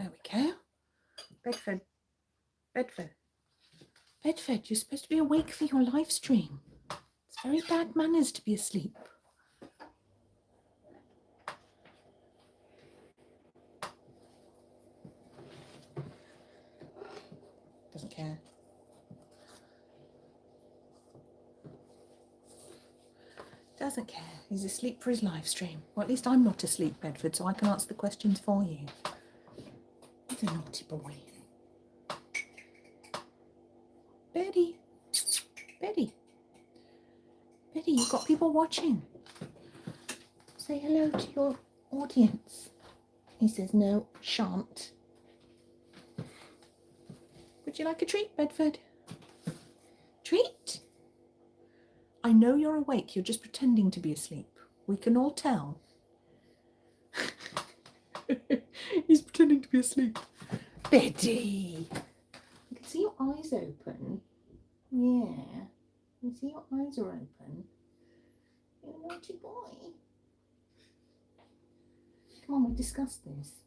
There we go. Bedford. Bedford. Bedford, you're supposed to be awake for your live stream. It's very bad manners to be asleep. Doesn't care. Doesn't care. He's asleep for his live stream. Well, at least I'm not asleep, Bedford, so I can answer the questions for you. He's a naughty boy. Beddy. Beddy. Beddy, you've got people watching. Say hello to your audience. He says, no, shan't. Would you like a treat, Bedford? Treat? I know you're awake. You're just pretending to be asleep. We can all tell. He's pretending to be asleep. Beddy! I can see your eyes open. Yeah. I can see your eyes are open. You're a naughty boy. Come on, we discussed this.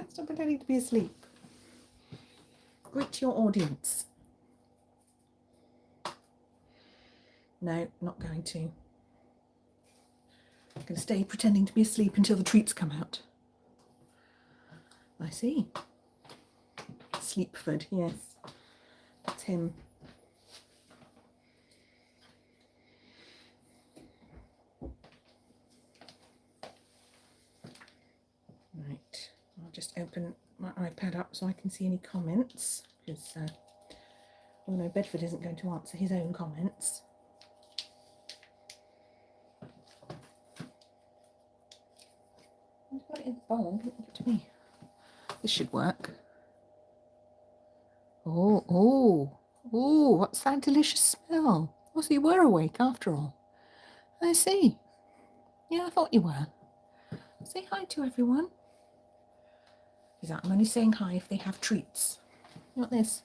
Stop pretending to be asleep. Greet your audience. No, not going to. I'm going to stay pretending to be asleep until the treats come out. I see. Sleepford, yes. That's him. Right, I'll just open my iPad up so I can see any comments, because oh no, Bedford isn't going to answer his own comments. I've got it in the bowl, don't give it to me. This should work. Oh, what's that delicious smell? Oh, so you were awake after all. I see. Yeah, I thought you were. Say hi to everyone. Is that I'm only saying hi if they have treats. You want this?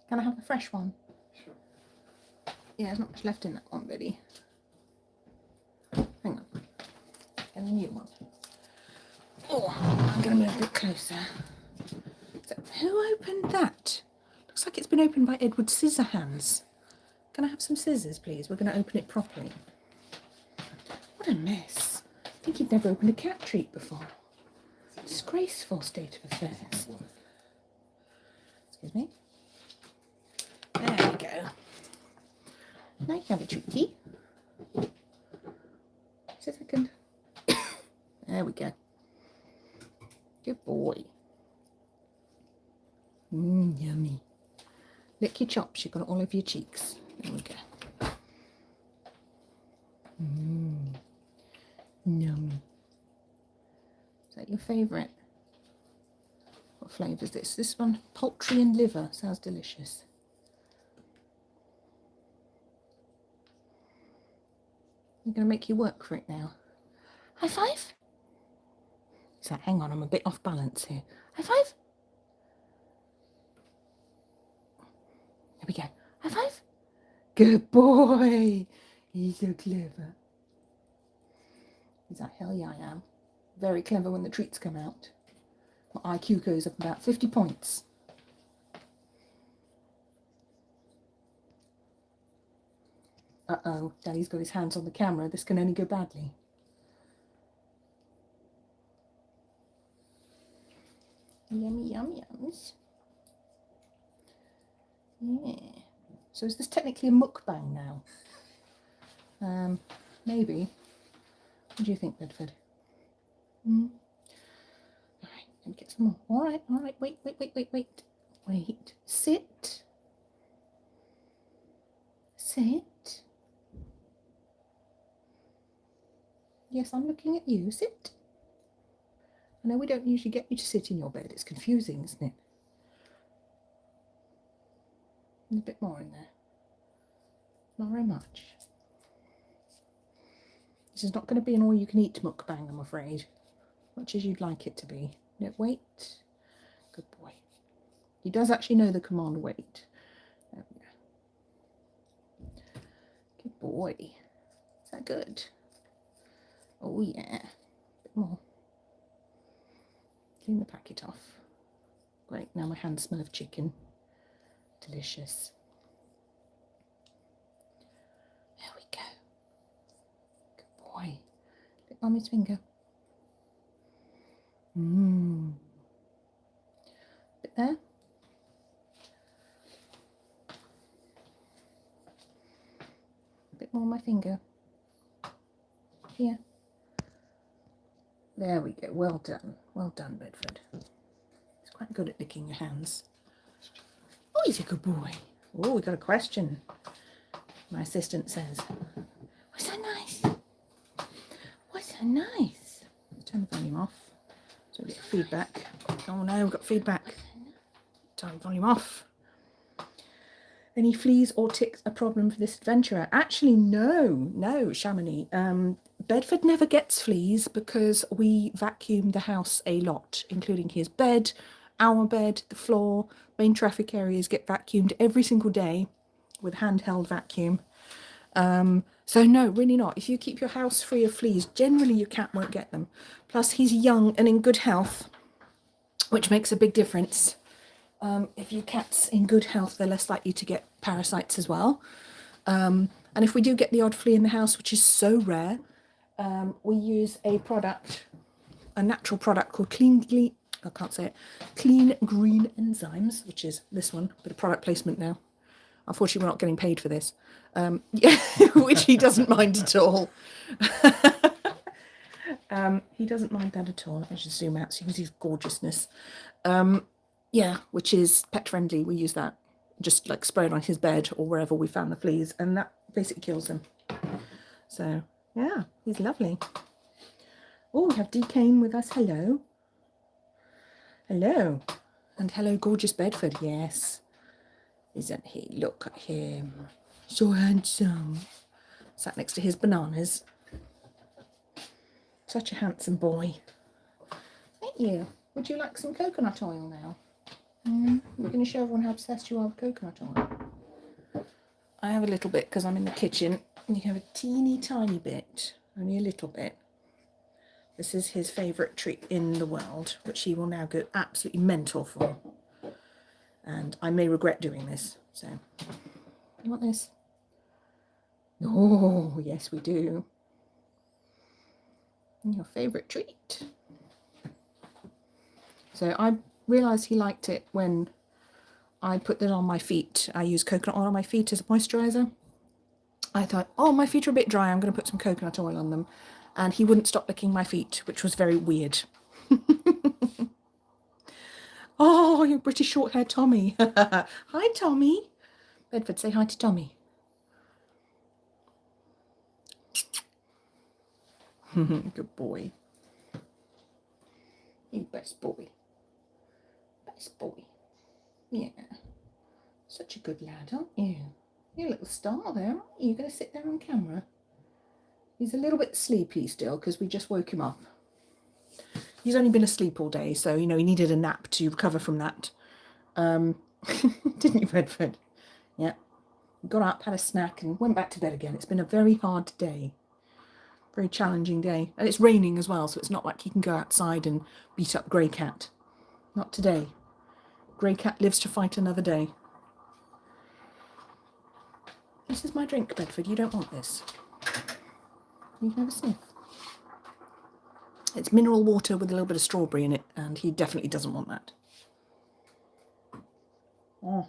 Can I have a fresh one? Sure. Yeah, there's not much left in that one, Beddy. Hang on. Get a new one. Oh, I'm going to move a bit closer. So, who opened that? Looks like it's been opened by Edward Scissorhands. Can I have some scissors, please? We're going to open it properly. What a mess. I think you've never opened a cat treat before. Disgraceful state of affairs. Excuse me. There we go. Now you can have a treaty. Just a second. There we go. Good boy. Yummy. Lick your chops. You've got it all over your cheeks. There we go. Yummy. Is that your favourite? What flavour is this? This one, poultry and liver. Sounds delicious. I'm going to make you work for it now. High five? So hang on, I'm a bit off balance here. High five? There we go. High five? Good boy. He's so clever. He's like, hell yeah, I am. Very clever when the treats come out. My IQ goes up about 50 points. Uh-oh, Daddy's got his hands on the camera. This can only go badly. Yummy, yum, yums. Yeah. So is this technically a mukbang now? Maybe. What do you think, Bedford? All right, let me get some more. All right. Wait. Sit. Sit. Yes, I'm looking at you. Sit. I know we don't usually get you to sit in your bed. It's confusing, isn't it? There's a bit more in there. Not very much. This is not going to be an all-you-can-eat mukbang, I'm afraid. Much as you'd like it to be. No, wait. Good boy. He does actually know the command wait. There we go. Good boy. that good? Oh yeah. A bit more. Clean the packet off. Great, now my hands smell of chicken. Delicious. There we go. Good boy. Lick Mummy's finger. Bit there. Bit more on my finger. Here. There we go. Well done. Well done, Bedford. He's quite good at licking your hands. Oh, he's a good boy. Oh, we got a question. My assistant says, "What's so nice? What's so nice?" Let's turn the volume off so we get feedback. Oh no, we've got feedback. Turn the volume off. Any fleas or ticks a problem for this adventurer? Actually, no, Chamonix. Bedford never gets fleas because we vacuum the house a lot, including his bed, our bed, the floor. Main traffic areas get vacuumed every single day with handheld vacuum. So no, really not. If you keep your house free of fleas, generally your cat won't get them. Plus he's young and in good health, which makes a big difference. If your cat's in good health, they're less likely to get parasites as well. And if we do get the odd flea in the house, which is so rare, we use a product, a natural product called Clean Green Enzymes, which is this one. Bit of product placement now. Unfortunately, we're not getting paid for this. Yeah, which he doesn't mind at all. He doesn't mind that at all. Let me just zoom out so you can see his gorgeousness. Yeah, which is pet friendly. We use that, just like spray it on his bed or wherever we found the fleas, and that basically kills them. So yeah, he's lovely. Oh, we have Decane with us. Hello. Hello. And hello, gorgeous Bedford. Yes. Isn't he? Look at him. So handsome. Sat next to his bananas. Such a handsome boy. Thank you. Would you like some coconut oil now? We're going to show everyone how obsessed you are with coconut oil. I have a little bit because I'm in the kitchen. And you have a teeny tiny bit. Only a little bit. This is his favourite treat in the world, which he will now go absolutely mental for. And I may regret doing this. So, you want this? Oh, yes we do. And your favourite treat. So I realised he liked it when I put that on my feet. I use coconut oil on my feet as a moisturiser. I thought, oh, my feet are a bit dry, I'm going to put some coconut oil on them. And he wouldn't stop licking my feet, which was very weird. Oh, your British short-haired Tommy. Hi, Tommy. Bedford, say hi to Tommy. Good boy. You best boy. Best boy. Yeah. Such a good lad, aren't you? You're a little star there, aren't you? You're going to sit there on camera. He's a little bit sleepy still because we just woke him up. He's only been asleep all day, so, you know, he needed a nap to recover from that. Didn't you, Bedford? Yeah. Got up, had a snack, and went back to bed again. It's been a very hard day. Very challenging day. And it's raining as well, so it's not like he can go outside and beat up Grey Cat. Not today. Grey Cat lives to fight another day. This is my drink, Bedford. You don't want this. You can have a sniff. It's mineral water with a little bit of strawberry in it, and he definitely doesn't want that. Oh,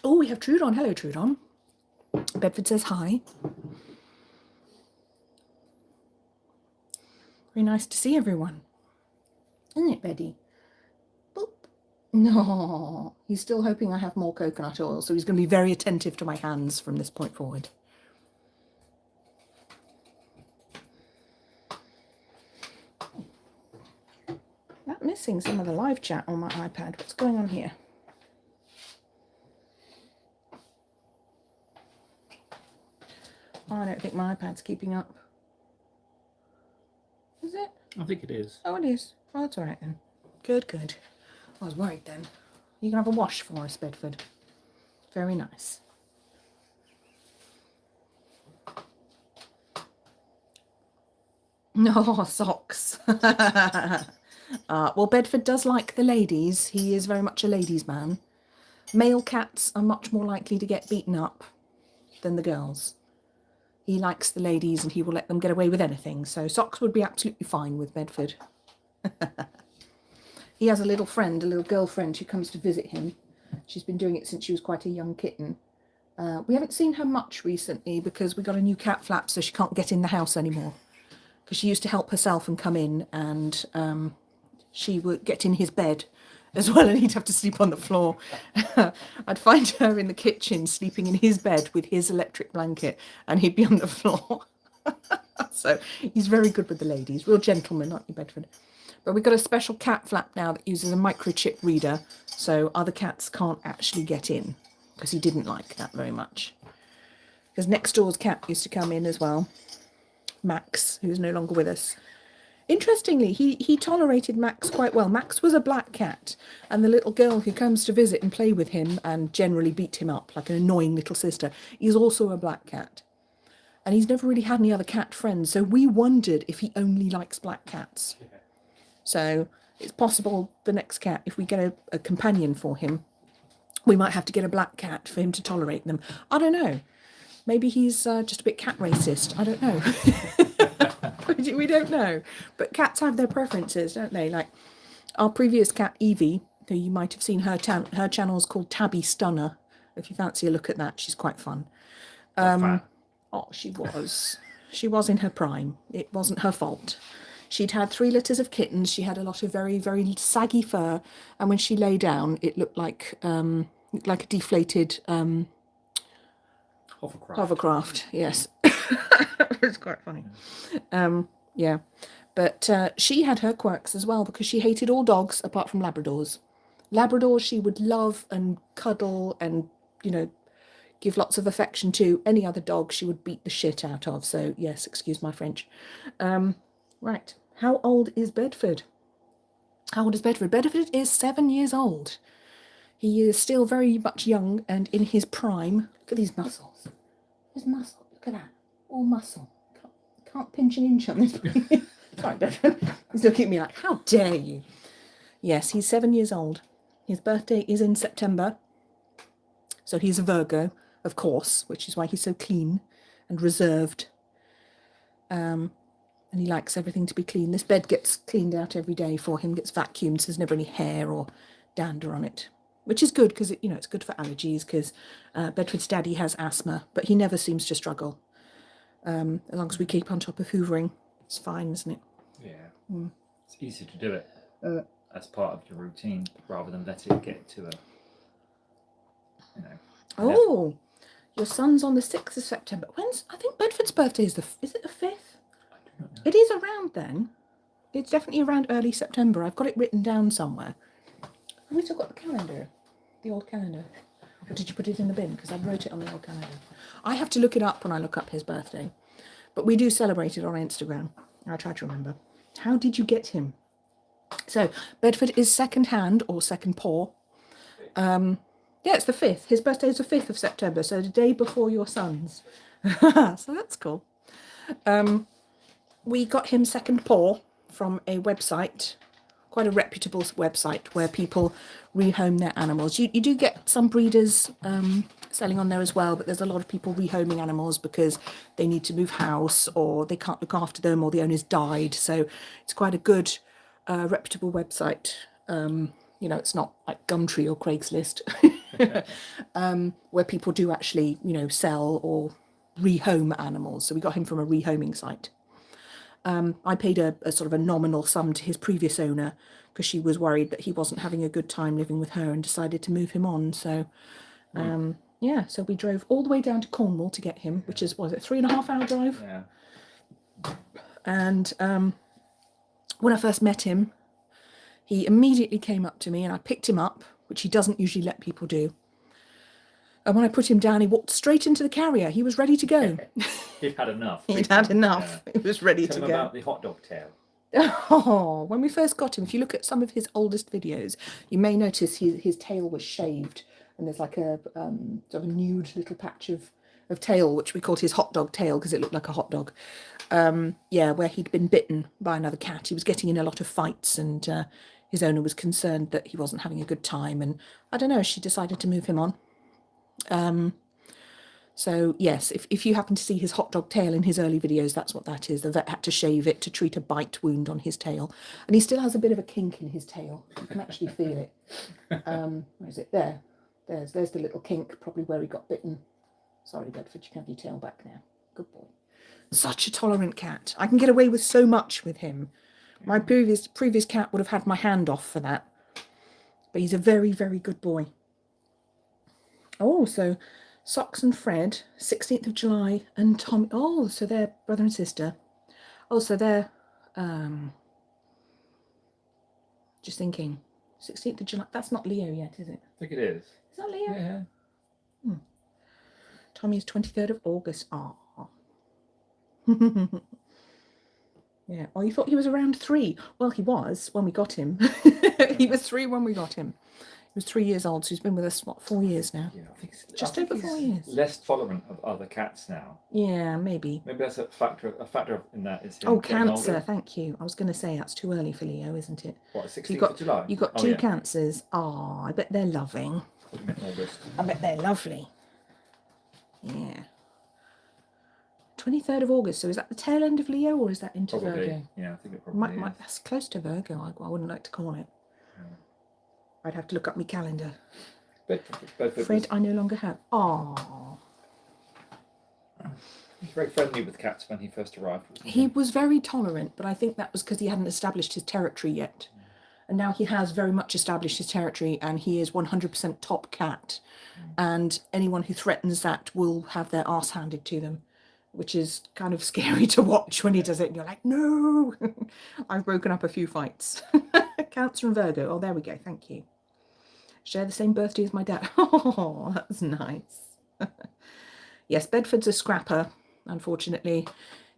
we have Trudon. Hello, Trudon. Bedford says hi. Very nice to see everyone. Isn't it, Beddy? Boop. No, he's still hoping I have more coconut oil, so he's going to be very attentive to my hands from this point forward. I'm missing some of the live chat on my iPad. What's going on here? Oh, I don't think my iPad's keeping up. Is it? I think it is. Oh, it is. Oh, that's all right then. Good, good. I was worried then. You can have a wash for us, Bedford. Very nice. No, socks. Well, Bedford does like the ladies. He is very much a ladies' man. Male cats are much more likely to get beaten up than the girls. He likes the ladies and he will let them get away with anything. So socks would be absolutely fine with Bedford. He has a little friend, a little girlfriend who comes to visit him. She's been doing it since she was quite a young kitten. We haven't seen her much recently because we got a new cat flap, so she can't get in the house anymore. Because she used to help herself and come in, and she would get in his bed as well, and he'd have to sleep on the floor. I'd find her in the kitchen sleeping in his bed with his electric blanket, and he'd be on the floor. So he's very good with the ladies. Real gentleman, aren't you, Bedford? But we've got a special cat flap now that uses a microchip reader, so other cats can't actually get in, because he didn't like that very much. Because next door's cat used to come in as well, Max, who's no longer with us. Interestingly, he tolerated Max quite well. Max was a black cat, and the little girl who comes to visit and play with him and generally beat him up like an annoying little sister is also a black cat. And he's never really had any other cat friends, so we wondered if he only likes black cats. Yeah. So it's possible the next cat, if we get a companion for him, we might have to get a black cat for him to tolerate them. I don't know. Maybe he's just a bit cat racist. I don't know. We don't know. But cats have their preferences, don't they? Like our previous cat, Evie, who you might have seen her channel is called Tabby Stunner. If you fancy a look at that, she's quite fun. Oh, she was. She was in her prime. It wasn't her fault. She'd had 3 litters of kittens. She had a lot of very, very saggy fur. And when she lay down, it looked like a deflated hovercraft. Yes. It's quite funny. Yeah. But she had her quirks as well because she hated all dogs apart from Labradors. Labradors she would love and cuddle and, give lots of affection to. Any other dog she would beat the shit out of. So, yes, excuse my French. Right. How old is Bedford? How old is Bedford? Bedford is 7 years old. He is still very much young and in his prime. Look at these muscles. His muscle. Look at that. All muscle. Can't pinch an inch on this. Sorry, Bedford. He's looking at me like, how dare you? Yes, he's 7 years old. His birthday is in September. So he's a Virgo, of course, which is why he's so clean and reserved. And he likes everything to be clean. This bed gets cleaned out every day for him, gets vacuumed, so there's never any hair or dander on it, which is good because it's good for allergies because Bedford's daddy has asthma, but he never seems to struggle. As long as we keep on top of hoovering, it's fine, isn't it? Yeah. It's easy to do it as part of your routine rather than let it get to Oh, your son's on the 6th of September. I think Bedford's birthday is it the 5th? It is around then. It's definitely around early September. I've got it written down somewhere. Have we still got the calendar? The old calendar? Or did you put it in the bin? Because I wrote it on the old calendar. I have to look it up when I look up his birthday. But we do celebrate it on Instagram. I try to remember. How did you get him? So, Bedford is second hand or second paw. Yeah, it's the 5th. His birthday is the 5th of September, so the day before your son's. So that's cool. We got him second paw from a website, quite a reputable website where people rehome their animals. You do get some breeders selling on there as well, but there's a lot of people rehoming animals because they need to move house or they can't look after them or the owner's died. So it's quite a good, reputable website. It's not like Gumtree or Craigslist where people do actually, sell or rehome animals. So we got him from a rehoming site. I paid a sort of a nominal sum to his previous owner because she was worried that he wasn't having a good time living with her and decided to move him on. So, so we drove all the way down to Cornwall to get him, which is, 3.5 hour drive? Yeah. And when I first met him, he immediately came up to me and I picked him up, which he doesn't usually let people do. And when I put him down, he walked straight into the carrier. He was ready to go. He'd had enough. He'd had enough. He was ready to go. Tell him about the hot dog tail. Oh, when we first got him, if you look at some of his oldest videos, you may notice his tail was shaved and there's like a sort of a nude little patch of of tail, which we called his hot dog tail because it looked like a hot dog. Yeah, where he'd been bitten by another cat. He was getting in a lot of fights, and his owner was concerned that he wasn't having a good time. And I don't know, she decided to move him on. So yes, if you happen to see his hot dog tail in his early videos, that's what that is. The vet had to shave it to treat a bite wound on his tail. And he still has a bit of a kink in his tail. You can actually feel it. Where is it? There. There's the little kink, probably where he got bitten. Sorry, Bedford, you can have your tail back now. Good boy. Such a tolerant cat. I can get away with so much with him. My previous cat would have had my hand off for that. But he's a very, very good boy. Oh, so Socks and Fred, 16th of July, and Tom. Oh, so they're brother and sister. Oh, so they're, just thinking, 16th of July. That's not Leo yet, is it? I think it is. Is that Leo? Yeah. Tommy is 23rd of August. Oh. Yeah. Oh, you thought he was around 3? Well, he was when we got him. He was 3 when we got him. He was 3 years old, so he's been with us, what, 4 years now? Yeah, I think just over 4 years. Less tolerant of other cats now. Yeah, maybe. Maybe that's a factor in that is him. Oh, cancer! Older. Thank you. I was going to say that's too early for Leo, isn't it? What, 16th of July? You got 2 cancers. Oh, I bet they're loving. August. I bet they're lovely. Yeah. 23rd of August. So is that the tail end of Leo, or is that into Probably. Virgo? Yeah, I think it probably is. That's close to Virgo. I wouldn't like to call it. I'd have to look up my calendar. Bedford Fred, I no longer have. Oh. He was very friendly with cats when he first arrived. He was very tolerant, but I think that was because he hadn't established his territory yet. And now he has very much established his territory, and he is 100% top cat. And anyone who threatens that will have their arse handed to them, which is kind of scary to watch when he does it. And you're like, no! I've broken up a few fights. Cancer and Virgo. Oh, there we go. Thank you. Share the same birthday as my dad. Oh, that's nice. Yes, Bedford's a scrapper, unfortunately.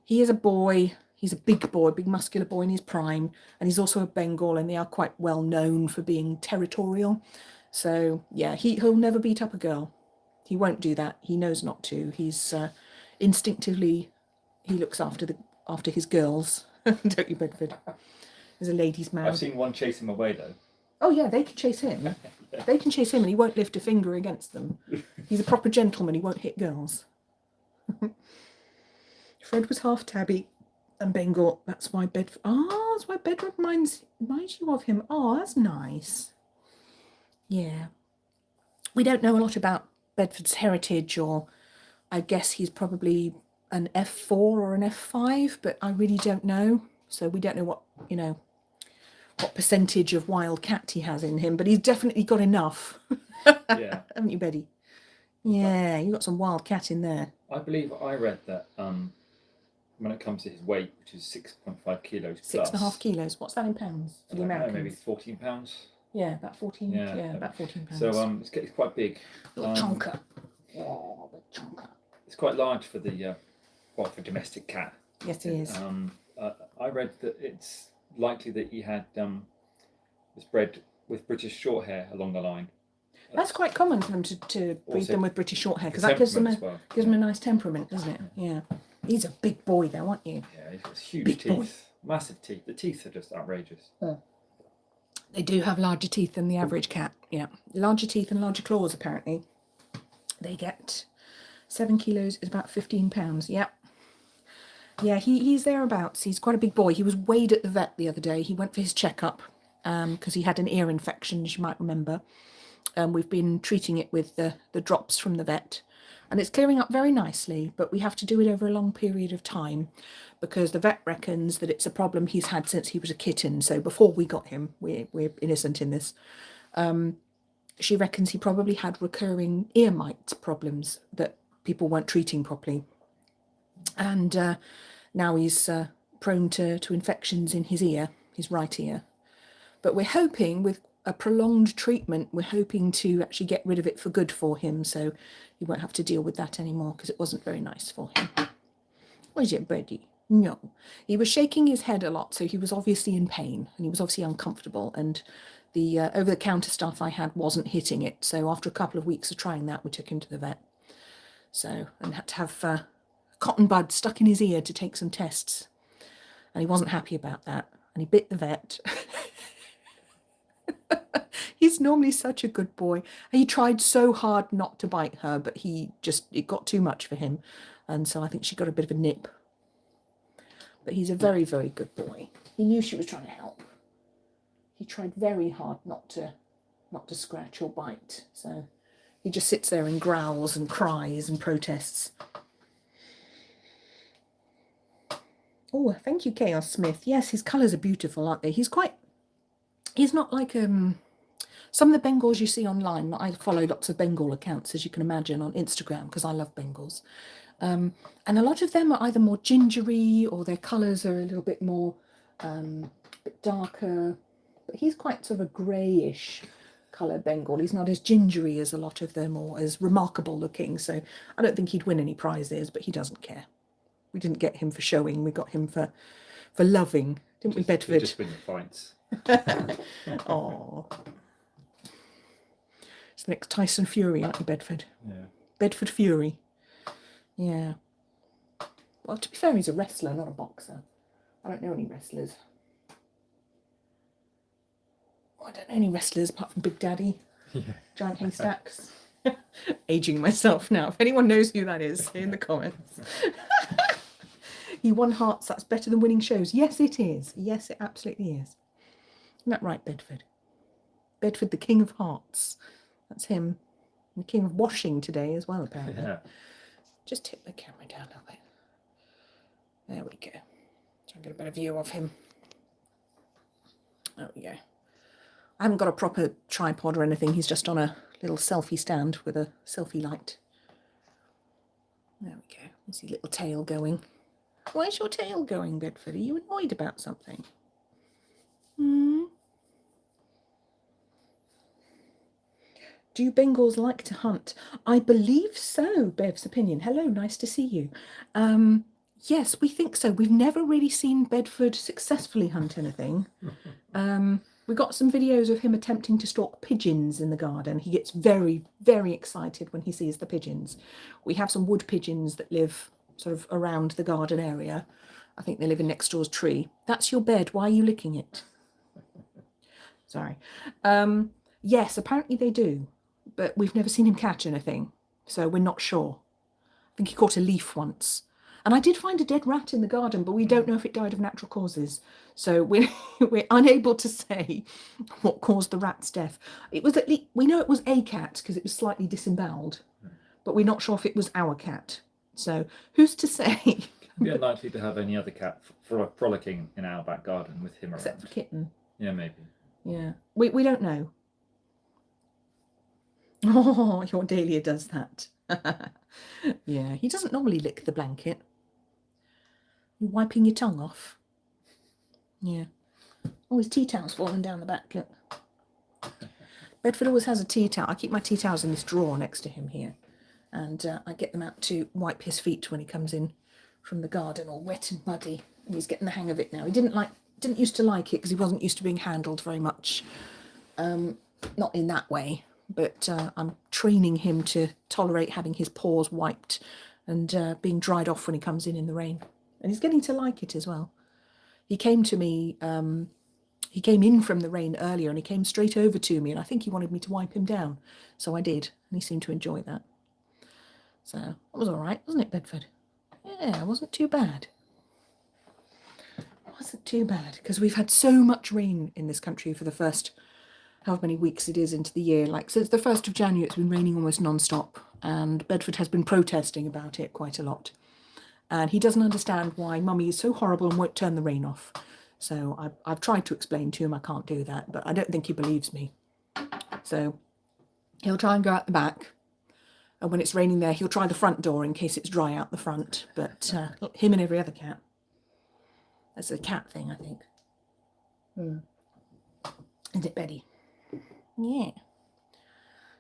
He is a boy. He's a big boy, big muscular boy in his prime. And he's also a Bengal, and they are quite well known for being territorial. So, yeah, he'll never beat up a girl. He won't do that. He knows not to. He's instinctively, he looks after his girls. Don't you, Bedford? He's a ladies' man. I've seen one chase him away, though. Oh, yeah, they can chase him. They can chase him, and he won't lift a finger against them. He's a proper gentleman. He won't hit girls. Fred was half tabby and Bengal. That's why Bedford. Oh, that's why Bedford reminds you of him. Oh, that's nice. Yeah. We don't know a lot about Bedford's heritage, or I guess he's probably an F4 or an F5, but I really don't know. So we don't know what percentage of wild cat he has in him, but he's definitely got enough. Yeah. Haven't you, Beddy? Yeah, you got some wild cat in there. I believe I read that when it comes to his weight, which is 6.5 kilos plus. 6.5 kilos. What's that in pounds for the Americans? Maybe 14 pounds. Yeah, about 14. Yeah, about 14 pounds. So it's quite big. Little chonker. Oh, the chonker. It's quite large for the for domestic cat. Yes, he is. I read that it's likely that he had was bred with British Shorthair along the line. That's quite common for them to breed them with British Shorthair, because that gives them a nice temperament, doesn't it? Yeah. He's a big boy, though, aren't you? Yeah, he's got huge teeth, massive teeth. The teeth are just outrageous. They do have larger teeth than the average cat. Yeah, larger teeth and larger claws. Apparently, they get 7 kilos is about 15 pounds. Yep. Yeah, he's thereabouts. He's quite a big boy. He was weighed at the vet the other day. He went for his checkup because he had an ear infection, as you might remember. We've been treating it with the drops from the vet, and it's clearing up very nicely, but we have to do it over a long period of time because the vet reckons that it's a problem he's had since he was a kitten. So before we got him, we're innocent in this. She reckons he probably had recurring ear mite problems that people weren't treating properly. And now he's prone to infections in his ear, his right ear. But we're hoping with a prolonged treatment, we're hoping to actually get rid of it for good for him, so he won't have to deal with that anymore, because it wasn't very nice for him. What is it, Beddy? No. He was shaking his head a lot, so he was obviously in pain, and he was obviously uncomfortable, and the over-the-counter stuff I had wasn't hitting it, so after a couple of weeks of trying that, we took him to the vet. So, and had to have a cotton bud stuck in his ear to take some tests. And he wasn't happy about that. And he bit the vet. He's normally such a good boy. He tried so hard not to bite her, but it got too much for him. And so I think she got a bit of a nip. But he's a very, very good boy. He knew she was trying to help. He tried very hard not to scratch or bite. So he just sits there and growls and cries and protests. Oh, thank you, Chaos Smith. Yes, his colours are beautiful, aren't they? He's not like some of the Bengals you see online. I follow lots of Bengal accounts, as you can imagine, on Instagram, because I love Bengals. And a lot of them are either more gingery or their colours are a little bit more bit darker. But he's quite sort of a greyish colour Bengal. He's not as gingery as a lot of them or as remarkable looking. So I don't think he'd win any prizes, but he doesn't care. We didn't get him for showing. We got him for loving, didn't we, Bedford? Just win the fights. Oh. It's the next Tyson Fury, aren't you, Bedford? Yeah. Bedford Fury. Yeah. Well, to be fair, he's a wrestler, not a boxer. I don't know any wrestlers. I don't know any wrestlers apart from Big Daddy. Yeah. Giant Haystacks. Aging myself now. If anyone knows who that is, in the comments. He won hearts. That's better than winning shows. Yes, it is. Yes, it absolutely is. Isn't that right, Bedford? Bedford, the King of Hearts. That's him. The King of Washing today as well, apparently. Yeah. Just tip the camera down a little bit. There we go. Try and get a better view of him. There we go. I haven't got a proper tripod or anything. He's just on a little selfie stand with a selfie light. There we go. You see little tail going. Where's your tail going, Bedford? Are you annoyed about something? Do Bengals like to hunt? I believe so, Bev's opinion. Hello, nice to see you. Yes, we think so. We've never really seen Bedford successfully hunt anything. We got some videos of him attempting to stalk pigeons in the garden. He gets very, very excited when he sees the pigeons. We have some wood pigeons that live sort of around the garden area. I think they live in next door's tree. That's your bed. Why are you licking it? Sorry. Yes, apparently they do, but we've never seen him catch anything, so we're not sure. I think he caught a leaf once. And I did find a dead rat in the garden, but we don't know if it died of natural causes. So we're unable to say what caused the rat's death. It was at least, we know it was a cat because it was slightly disemboweled, but we're not sure if it was our cat. So who's to say? We're unlikely to have any other cat frolicking in our back garden with him around. Except for Kitten. Yeah, maybe. Yeah, we don't know. Oh, your Dahlia does that. Yeah, he doesn't normally lick the blanket. You wiping your tongue off? Yeah. Oh, his tea towel's falling down the back, look. Bedford always has a tea towel. I keep my tea towels in this drawer next to him here. And I get them out to wipe his feet when he comes in from the garden, all wet and muddy. And he's getting the hang of it now. He didn't used to like it because he wasn't used to being handled very much. Not in that way. But I'm training him to tolerate having his paws wiped and being dried off when he comes in the rain. And he's getting to like it as well. He came to me, he came in from the rain earlier and he came straight over to me and I think he wanted me to wipe him down. So I did, and he seemed to enjoy that. So that was all right, wasn't it, Bedford? Yeah, it wasn't too bad. It wasn't too bad, because we've had so much rain in this country for the first however many weeks it is into the year. Like since the 1st of January, it's been raining almost non-stop, and Bedford has been protesting about it quite a lot. And he doesn't understand why Mummy is so horrible and won't turn the rain off. So I've tried to explain to him I can't do that, but I don't think he believes me. So he'll try and go out the back. And when it's raining there, he'll try the front door in case it's dry out the front. But him and every other cat. That's a cat thing, I think. Isn't it, Beddy? Yeah.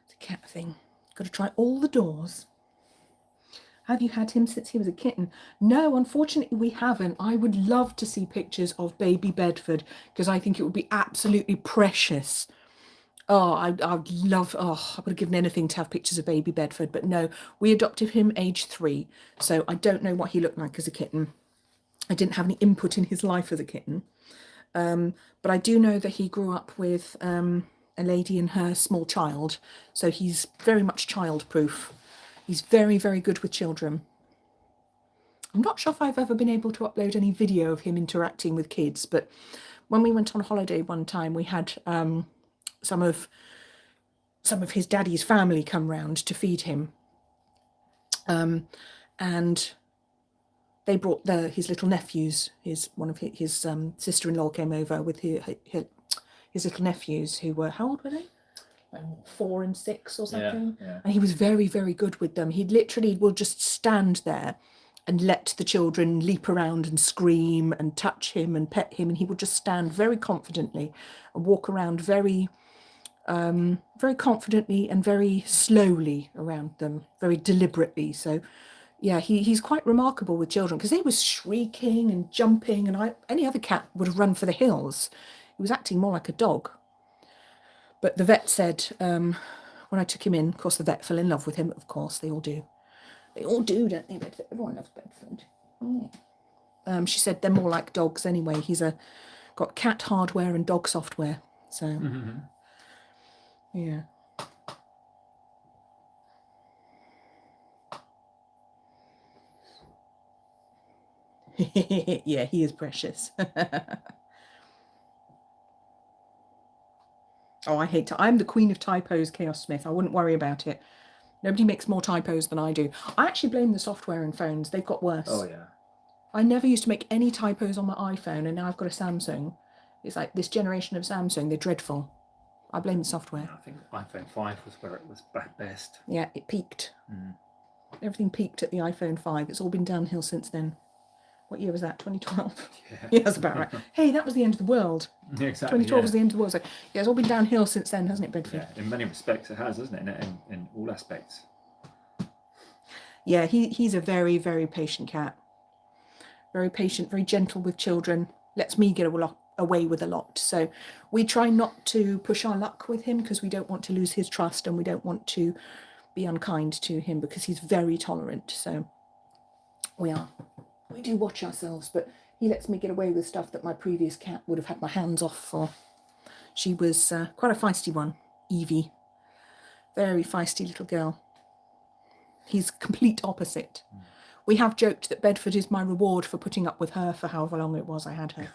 It's a cat thing. Got to try all the doors. Have you had him since he was a kitten? No, unfortunately we haven't. I would love to see pictures of baby Bedford because I think it would be absolutely precious. Oh, I'd love, oh, I would have given anything to have pictures of baby Bedford, but no, we adopted him age 3. So I don't know what he looked like as a kitten. I didn't have any input in his life as a kitten. But I do know that he grew up with a lady and her small child. So he's very much child-proof. He's very, very good with children. I'm not sure if I've ever been able to upload any video of him interacting with kids, but when we went on holiday one time, we had some of his daddy's family come round to feed him, and they brought his little nephews. One of his sister-in-law came over with his little nephews, who were, how old were they? 4 and 6 or something. Yeah. And he was very, very good with them. He literally will just stand there and let the children leap around and scream and touch him and pet him, and he would just stand very confidently and walk around very confidently and very slowly around them, very deliberately. So yeah, he's quite remarkable with children, because they were shrieking and jumping, and any other cat would have run for the hills. He was acting more like a dog. But the vet said, when I took him in, of course the vet fell in love with him, of course, they all do. They all do, don't they, Bedford? Everyone loves Bedford. Oh, yeah. She said they're more like dogs anyway. He's got cat hardware and dog software. So, yeah. Yeah, he is precious. Oh, I hate I'm the queen of typos, Chaos Smith. I wouldn't worry about it. Nobody makes more typos than I do. I actually blame the software in phones. They've got worse. Oh, yeah. I never used to make any typos on my iPhone, and now I've got a Samsung. It's like this generation of Samsung, they're dreadful. I blame the software. I think iPhone 5 was where it was best. Yeah, it peaked. Everything peaked at the iPhone 5. It's all been downhill since then. What year was that? 2012? Yeah, that's about right. Hey, that was the end of the world. Yeah, exactly. 2012 was the end of the world. So, yeah, it's all been downhill since then, hasn't it, Bedford? Yeah, in many respects it has, hasn't it? In all aspects. Yeah, he's a very, very patient cat. Very patient, very gentle with children. Lets me get away with a lot. So we try not to push our luck with him, because we don't want to lose his trust, and we don't want to be unkind to him, because he's very tolerant. So we do watch ourselves, but he lets me get away with stuff that my previous cat would have had my hands off for. She was quite a feisty one, Evie. Very feisty little girl. He's complete opposite. We have joked that Bedford is my reward for putting up with her for however long it was I had her.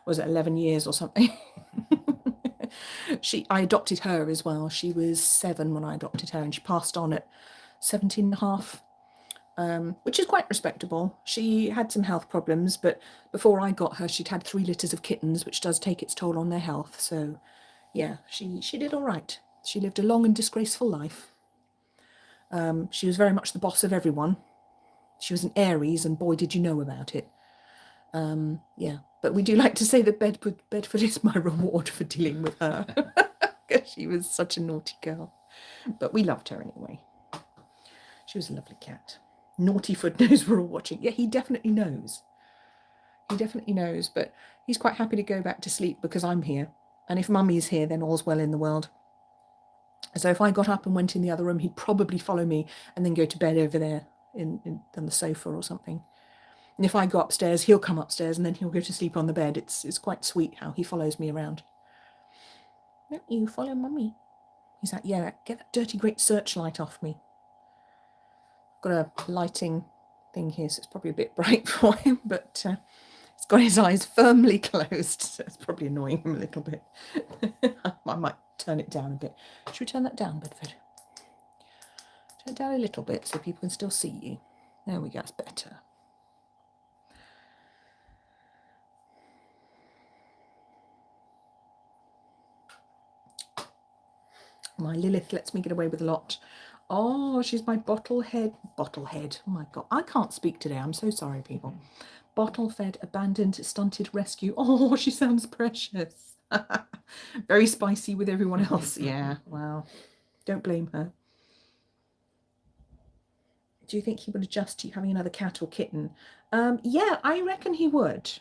Was it 11 years or something? I adopted her as well. She was 7 when I adopted her, and she passed on at 17 and a half. Which is quite respectable. She had some health problems, but before I got her, she'd had 3 litters of kittens, which does take its toll on their health. So, yeah, she did all right. She lived a long and disgraceful life. She was very much the boss of everyone. She was an Aries, and boy, did you know about it. Yeah, but we do like to say that Bedford is my reward for dealing with her, because she was such a naughty girl. But we loved her anyway. She was a lovely cat. Naughtyfoot knows we're all watching. Yeah, he definitely knows. He definitely knows, but he's quite happy to go back to sleep because I'm here. And if Mummy's here, then all's well in the world. So if I got up and went in the other room, he'd probably follow me and then go to bed over there on the sofa or something. And if I go upstairs, he'll come upstairs and then he'll go to sleep on the bed. It's quite sweet how he follows me around. Don't you follow Mummy? He's like, yeah, get that dirty great searchlight off me. Got a lighting thing here, so it's probably a bit bright for him, but he's got his eyes firmly closed, so it's probably annoying him a little bit. I might turn it down a bit. Should we turn that down, Bedford? Turn it down a little bit so people can still see you. There we go, that's better. My Lilith lets me get away with a lot. Oh, she's my bottlehead. Oh my God. I can't speak today. I'm so sorry, people. Bottle-fed, abandoned, stunted rescue. Oh, she sounds precious. Very spicy with everyone else. Yeah, wow. Don't blame her. Do you think he would adjust to you having another cat or kitten? Yeah, I reckon he would.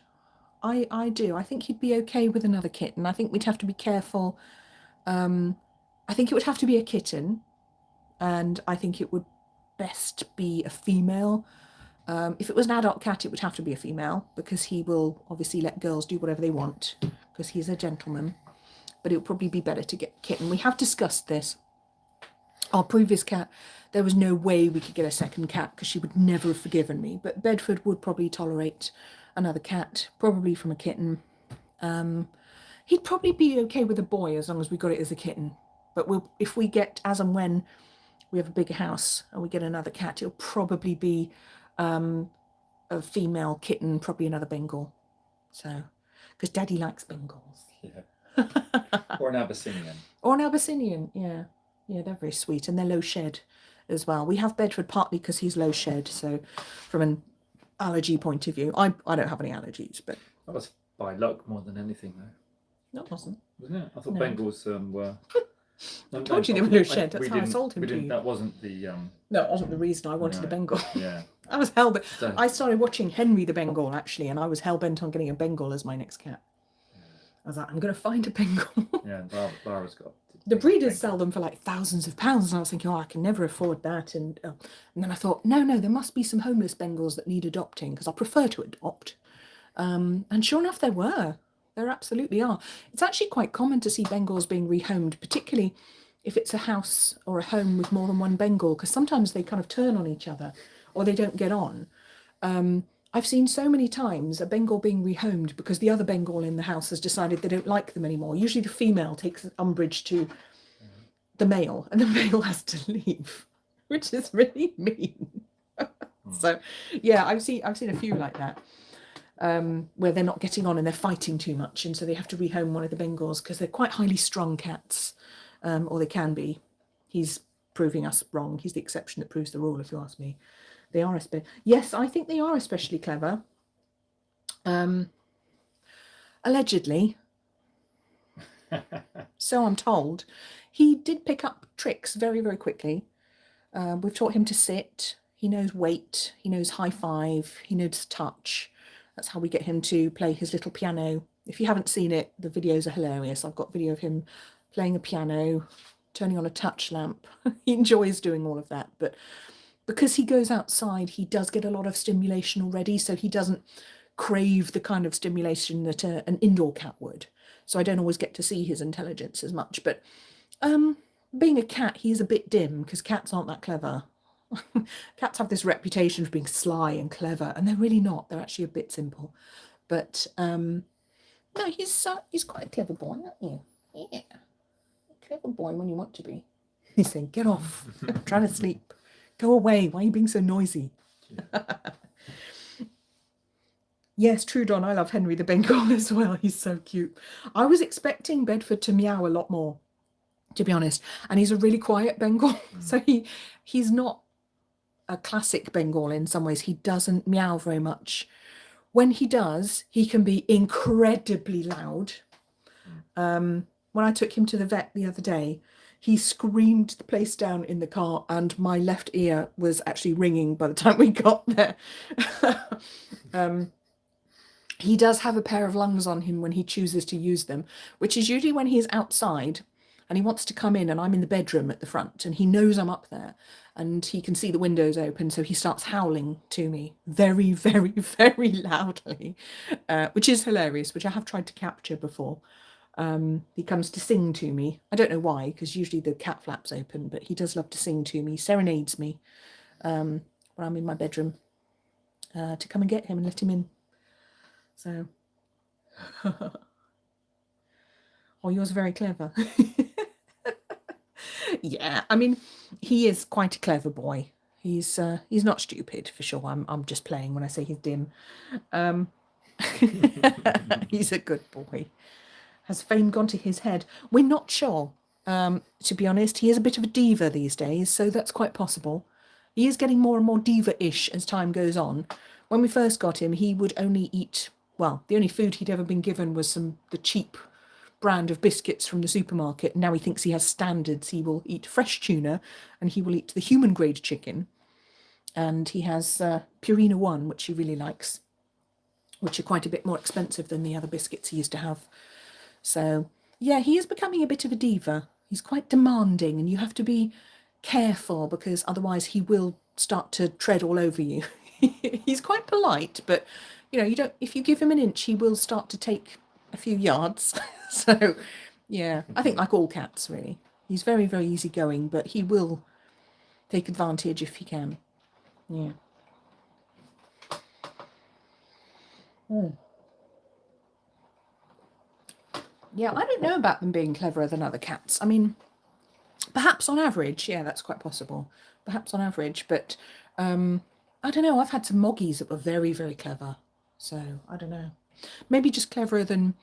I do. I think he'd be okay with another kitten. I think we'd have to be careful I think it would have to be a kitten, and I think it would best be a female. If it was an adult cat, it would have to be a female, because he will obviously let girls do whatever they want, because he's a gentleman. But it would probably be better to get a kitten. We have discussed this. Our previous cat, there was no way we could get a second cat, because she would never have forgiven me. But Bedford would probably tolerate another cat, probably from a kitten. He'd probably be okay with a boy as long as we got it as a kitten. But if we get, as and when we have a bigger house and we get another cat, it'll probably be a female kitten, probably another Bengal. So, because Daddy likes Bengals. Yeah. Or an Abyssinian. Or an Abyssinian, yeah. Yeah, they're very sweet, and they're low shed as well. We have Bedford partly because he's low shed, so from an allergy point of view, I don't have any allergies, but That was by luck more than anything, though. no, it wasn't. Wasn't it? I thought No. Bengals were. I told you they were low shed. That's how I sold him we to didn't, you. That wasn't the. No, it wasn't the reason I wanted a Bengal. Yeah. I was hell-bent. So, I started watching Henry the Bengal, actually, and I was hell-bent on getting a Bengal as my next cat. I was like, I'm going to find a Bengal. Yeah, Lara's got. The breeders sell them for like thousands of pounds, and I was thinking, oh, I can never afford that. And then I thought, no, there must be some homeless Bengals that need adopting, because I prefer to adopt. And sure enough, there were. There absolutely are. It's actually quite common to see Bengals being rehomed, particularly if it's a house or a home with more than one Bengal, because sometimes they kind of turn on each other or they don't get on. I've seen so many times a Bengal being rehomed because the other Bengal in the house has decided they don't like them anymore. Usually the female takes umbrage to the male, and the male has to leave, which is really mean. So, yeah, I've seen a few like that, where they're not getting on and they're fighting too much, and so they have to rehome one of the Bengals because they're quite highly strung cats, or they can be. He's proving us wrong. He's the exception that proves the rule, if you ask me. They are yes, I think they are especially clever. Allegedly. So I'm told. He did pick up tricks very, very quickly. We've taught him to sit. He knows wait. He knows high five. He knows touch. That's how we get him to play his little piano. If you haven't seen it, the videos are hilarious. I've got video of him playing a piano, turning on a touch lamp. He enjoys doing all of that, but because he goes outside, he does get a lot of stimulation already, so he doesn't crave the kind of stimulation that an indoor cat would. So I don't always get to see his intelligence as much. But being a cat, he's a bit dim, because cats aren't that clever. Cats have this reputation for being sly and clever, and they're really not. They're actually a bit simple. But no, he's quite a clever boy, aren't you? Yeah, a clever boy when you want to be. He's saying, get off, I'm trying to sleep. Go away. Why are you being so noisy? Yes, true, Don. I love Henry the Bengal as well. He's so cute. I was expecting Bedford to meow a lot more, to be honest. And he's a really quiet Bengal. So he's not a classic Bengal in some ways. He doesn't meow very much. When he does, he can be incredibly loud. When I took him to the vet the other day, he screamed the place down in the car, and my left ear was actually ringing by the time we got there. He does have a pair of lungs on him when he chooses to use them, which is usually when he's outside and he wants to come in, and I'm in the bedroom at the front, and he knows I'm up there and he can see the windows open, so he starts howling to me very, very, very loudly, which is hilarious, which I have tried to capture before. He comes to sing to me. I don't know why, because usually the cat flaps open, but he does love to sing to me, serenades me when I'm in my bedroom, to come and get him and let him in. So, oh, yours are very clever. Yeah, I mean, he is quite a clever boy. He's not stupid, for sure. I'm just playing when I say he's dim. He's a good boy. Has fame gone to his head? We're not sure. To be honest, he is a bit of a diva these days, so that's quite possible. He is getting more and more diva-ish as time goes on. When we first got him, he would only eat, well, the only food he'd ever been given was the cheap brand of biscuits from the supermarket. Now he thinks he has standards. He will eat fresh tuna, and he will eat the human grade chicken. And he has Purina 1, which he really likes, which are quite a bit more expensive than the other biscuits he used to have. So, yeah, he is becoming a bit of a diva. He's quite demanding, and you have to be careful because otherwise he will start to tread all over you. He's quite polite, but you know, you don't. If you give him an inch, he will start to take a few yards. So, yeah, I think like all cats, really. He's very, very easygoing, but he will take advantage if he can. Yeah. Mm. Yeah, I don't know about them being cleverer than other cats. I mean, perhaps on average, yeah, that's quite possible. Perhaps on average, but I don't know. I've had some moggies that were very, very clever. So I don't know. Maybe just cleverer than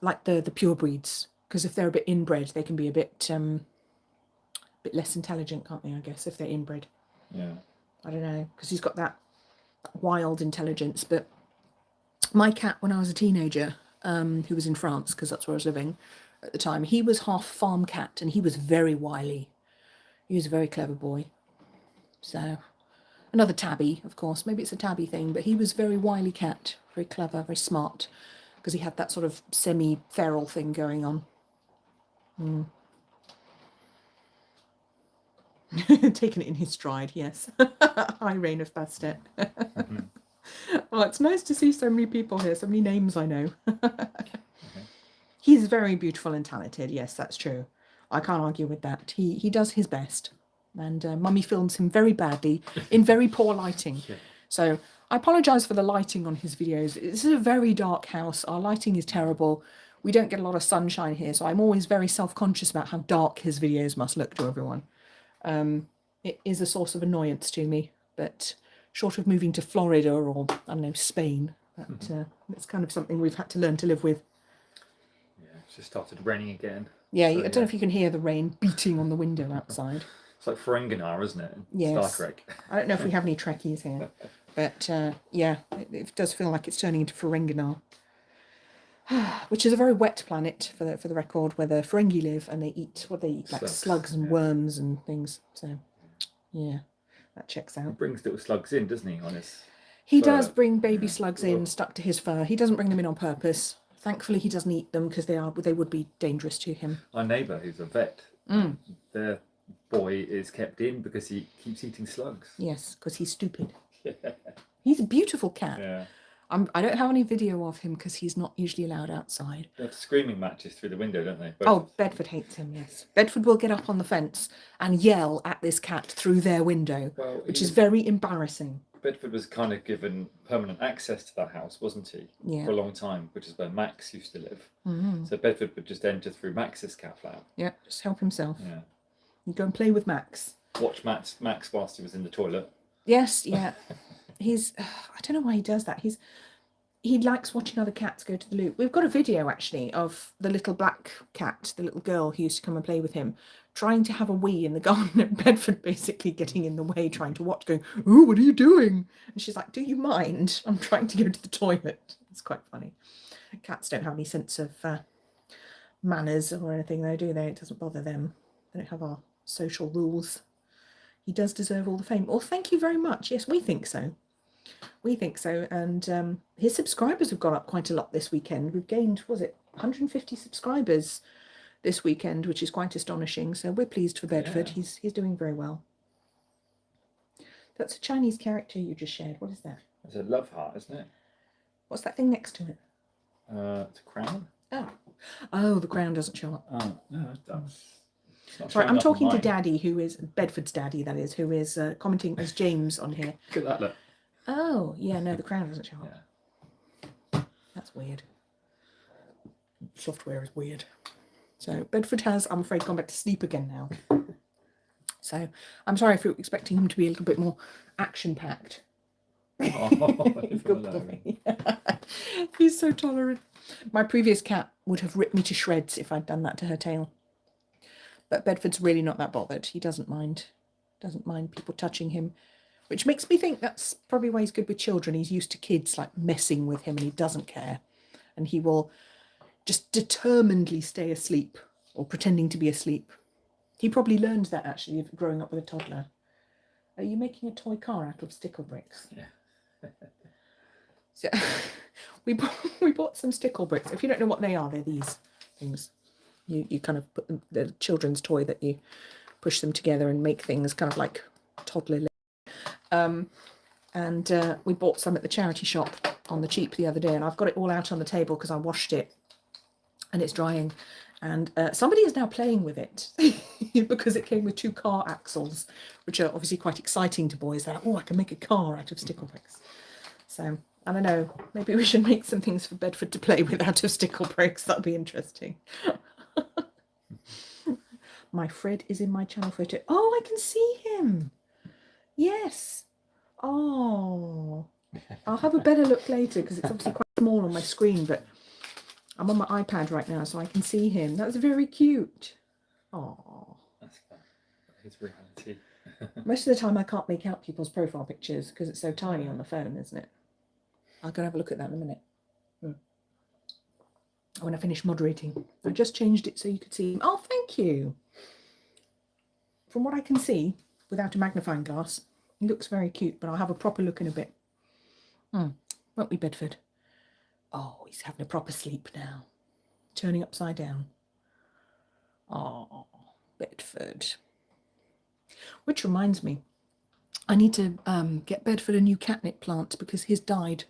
like the pure breeds, because if they're a bit inbred, they can be a bit less intelligent, can't they? I guess if they're inbred. Yeah. I don't know, because he's got that wild intelligence. But my cat, when I was a teenager, who was in France, because that's where I was living at the time, he was half farm cat, and he was very wily. He was a very clever boy. So, another tabby, of course. Maybe it's a tabby thing, but he was a very wily cat, very clever, very smart, because he had that sort of semi-feral thing going on. Taking it in his stride, yes. Hi, Rain of Bastet. Well, it's nice to see so many people here, so many names I know. He's very beautiful and talented, yes, that's true. I can't argue with that. He does his best. And Mummy films him very badly, in very poor lighting. Yeah. So I apologise for the lighting on his videos. This is a very dark house. Our lighting is terrible. We don't get a lot of sunshine here, so I'm always very self-conscious about how dark his videos must look to everyone. It is a source of annoyance to me, but short of moving to Florida or, I don't know, Spain, it's kind of something we've had to learn to live with. Yeah, it's just started raining again. Yeah, So, I don't know if you can hear the rain beating on the window outside. It's like Ferenginar, isn't it? Yes. Star Trek. I don't know if we have any Trekkies here, but yeah, it does feel like it's turning into Ferenginar, which is a very wet planet for the record, where the Ferengi live, and they eat like slugs and worms and things. So yeah, that checks He out. brings little slugs in, doesn't he, on his He fur? does bring baby slugs in, stuck to his fur. He doesn't bring them in on purpose. Thankfully, he doesn't eat them because they would be dangerous to him. Our neighbour, who's a vet, their boy is kept in because he keeps eating slugs. Yes, because he's stupid. Yeah. He's a beautiful cat. Yeah. I don't have any video of him because he's not usually allowed outside. They have screaming matches through the window, don't they? Oh, Bedford hates him, yes. Bedford will get up on the fence and yell at this cat through their window, which is very embarrassing. Bedford was kind of given permanent access to that house, wasn't he? Yeah. For a long time, which is where Max used to live. Mm-hmm. So Bedford would just enter through Max's cat flap. Yeah, just help himself. Yeah. You go and play with Max. Watch Max whilst he was in the toilet. Yes, yeah. I don't know why he does that. He likes watching other cats go to the loo. We've got a video actually of the little black cat, the little girl who used to come and play with him, trying to have a wee in the garden at Bedford, basically getting in the way, trying to watch, going, "Oh, what are you doing?" And she's like, "Do you mind? I'm trying to go to the toilet." It's quite funny. Cats don't have any sense of manners or anything, though, do they? It doesn't bother them. They don't have our social rules. He does deserve all the fame. Well, thank you very much. Yes, we think so. We think so. And his subscribers have gone up quite a lot this weekend. We've gained, 150 subscribers this weekend, which is quite astonishing. So we're pleased for Bedford. Yeah. He's doing very well. That's a Chinese character you just shared. What is that? It's a love heart, isn't it? What's that thing next to it? It's a crown. Oh, the crown doesn't show up. Oh, no, it does. Sorry, I'm talking to Daddy, who is Bedford's daddy, that is, who is commenting as James on here. Look at that, look. Oh, yeah, no, the crown doesn't show up. Yeah. That's weird. Software is weird. So Bedford has, I'm afraid, gone back to sleep again now. So I'm sorry if you're expecting him to be a little bit more action-packed. Oh, good boy. He's so tolerant. My previous cat would have ripped me to shreds if I'd done that to her tail. But Bedford's really not that bothered. He doesn't mind people touching him, which makes me think that's probably why he's good with children. He's used to kids like messing with him, and he doesn't care. And he will just determinedly stay asleep or pretending to be asleep. He probably learned that actually growing up with a toddler. Are you making a toy car out of stickle bricks? Yeah. So we bought some stickle bricks. If you don't know what they are, they're these things. You kind of put the children's toy that you push them together and make things kind of like toddler. And we bought some at the charity shop on the cheap the other day, and I've got it all out on the table because I washed it and it's drying. And somebody is now playing with it because it came with 2 car axles, which are obviously quite exciting to boys. They're like, oh, I can make a car out of stickle bricks. So I don't know, maybe we should make some things for Bedford to play with out of stickle bricks. That'd be interesting. My Fred is in my channel photo. Oh, I can see him. Yes. Oh, I'll have a better look later because it's obviously quite small on my screen, but I'm on my iPad right now, so I can see him. That's very cute. Oh, That's fun. That is reality. Most of the time I can't make out people's profile pictures because it's so tiny on the phone, isn't it? I'll go and have a look at that in a minute. When I finish moderating. I just changed it so you could see him. Oh, thank you. From what I can see, without a magnifying glass, he looks very cute, but I'll have a proper look in a bit. Won't we, Bedford? Oh, he's having a proper sleep now. Turning upside down. Oh, Bedford. Which reminds me, I need to get Bedford a new catnip plant because his died.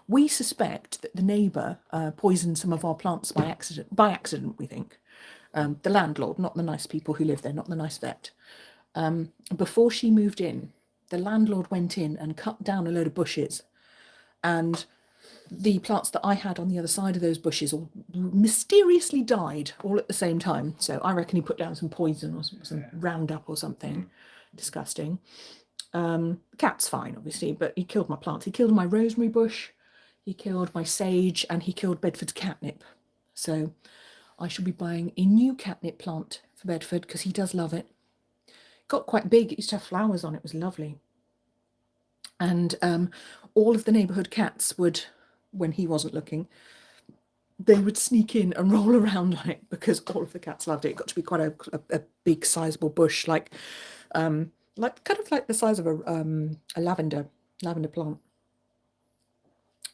We suspect that the neighbour poisoned some of our plants by accident. By accident, we think. The landlord, not the nice people who live there, not the nice vet. Before she moved in, the landlord went in and cut down a load of bushes, and the plants that I had on the other side of those bushes all mysteriously died all at the same time. So I reckon he put down some poison or some Roundup or something. Disgusting. The cat's fine, obviously, but he killed my plants. He killed my rosemary bush, he killed my sage, and he killed Bedford's catnip. So I shall be buying a new catnip plant for Bedford because he does love it. Got quite big. It used to have flowers on it. It was lovely. And all of the neighbourhood cats would, when he wasn't looking, they would sneak in and roll around on it because all of the cats loved it. It got to be quite a big, sizable bush, like kind of like the size of a lavender plant.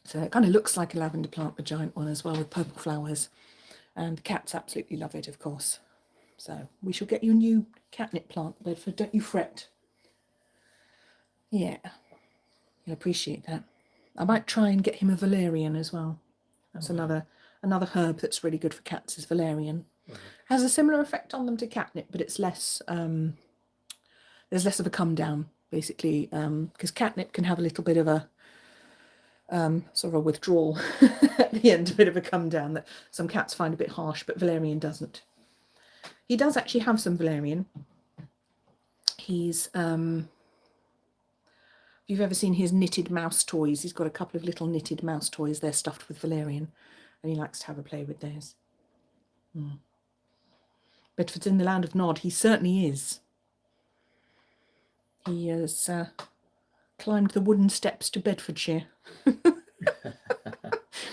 So it kind of looks like a lavender plant, a giant one as well, with purple flowers. And the cats absolutely love it, of course. So we shall get you a new catnip plant, Bedford. Don't you fret. Yeah, you'll appreciate that. I might try and get him a valerian as well. That's another herb that's really good for cats, is valerian. Has a similar effect on them to catnip, but it's less. There's less of a come down, basically, because catnip can have a little bit of a sort of a withdrawal at the end, a bit of a come down that some cats find a bit harsh, but valerian doesn't. He does actually have some valerian. He's if you've ever seen his knitted mouse toys, he's got a couple of little knitted mouse toys. They're stuffed with valerian, and he likes to have a play with those. Bedford's in the land of Nod. He certainly is. He has climbed the wooden steps to Bedfordshire,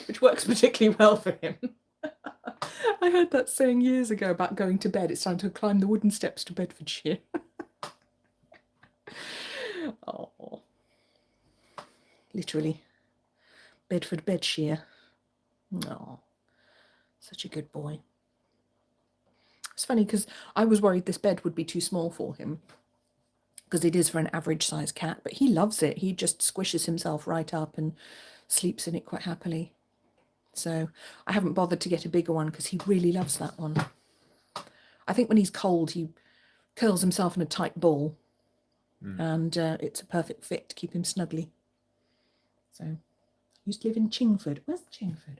which works particularly well for him. I heard that saying years ago about going to bed. It's time to climb the wooden steps to Bedfordshire. Oh, literally, Bedford bedshire. Oh, such a good boy. It's funny because I was worried this bed would be too small for him, because it is for an average sized cat, but he loves it. He just squishes himself right up and sleeps in it quite happily. So I haven't bothered to get a bigger one because he really loves that one. I think when he's cold, he curls himself in a tight ball, and it's a perfect fit to keep him snugly. So I used to live in Chingford. Where's Chingford?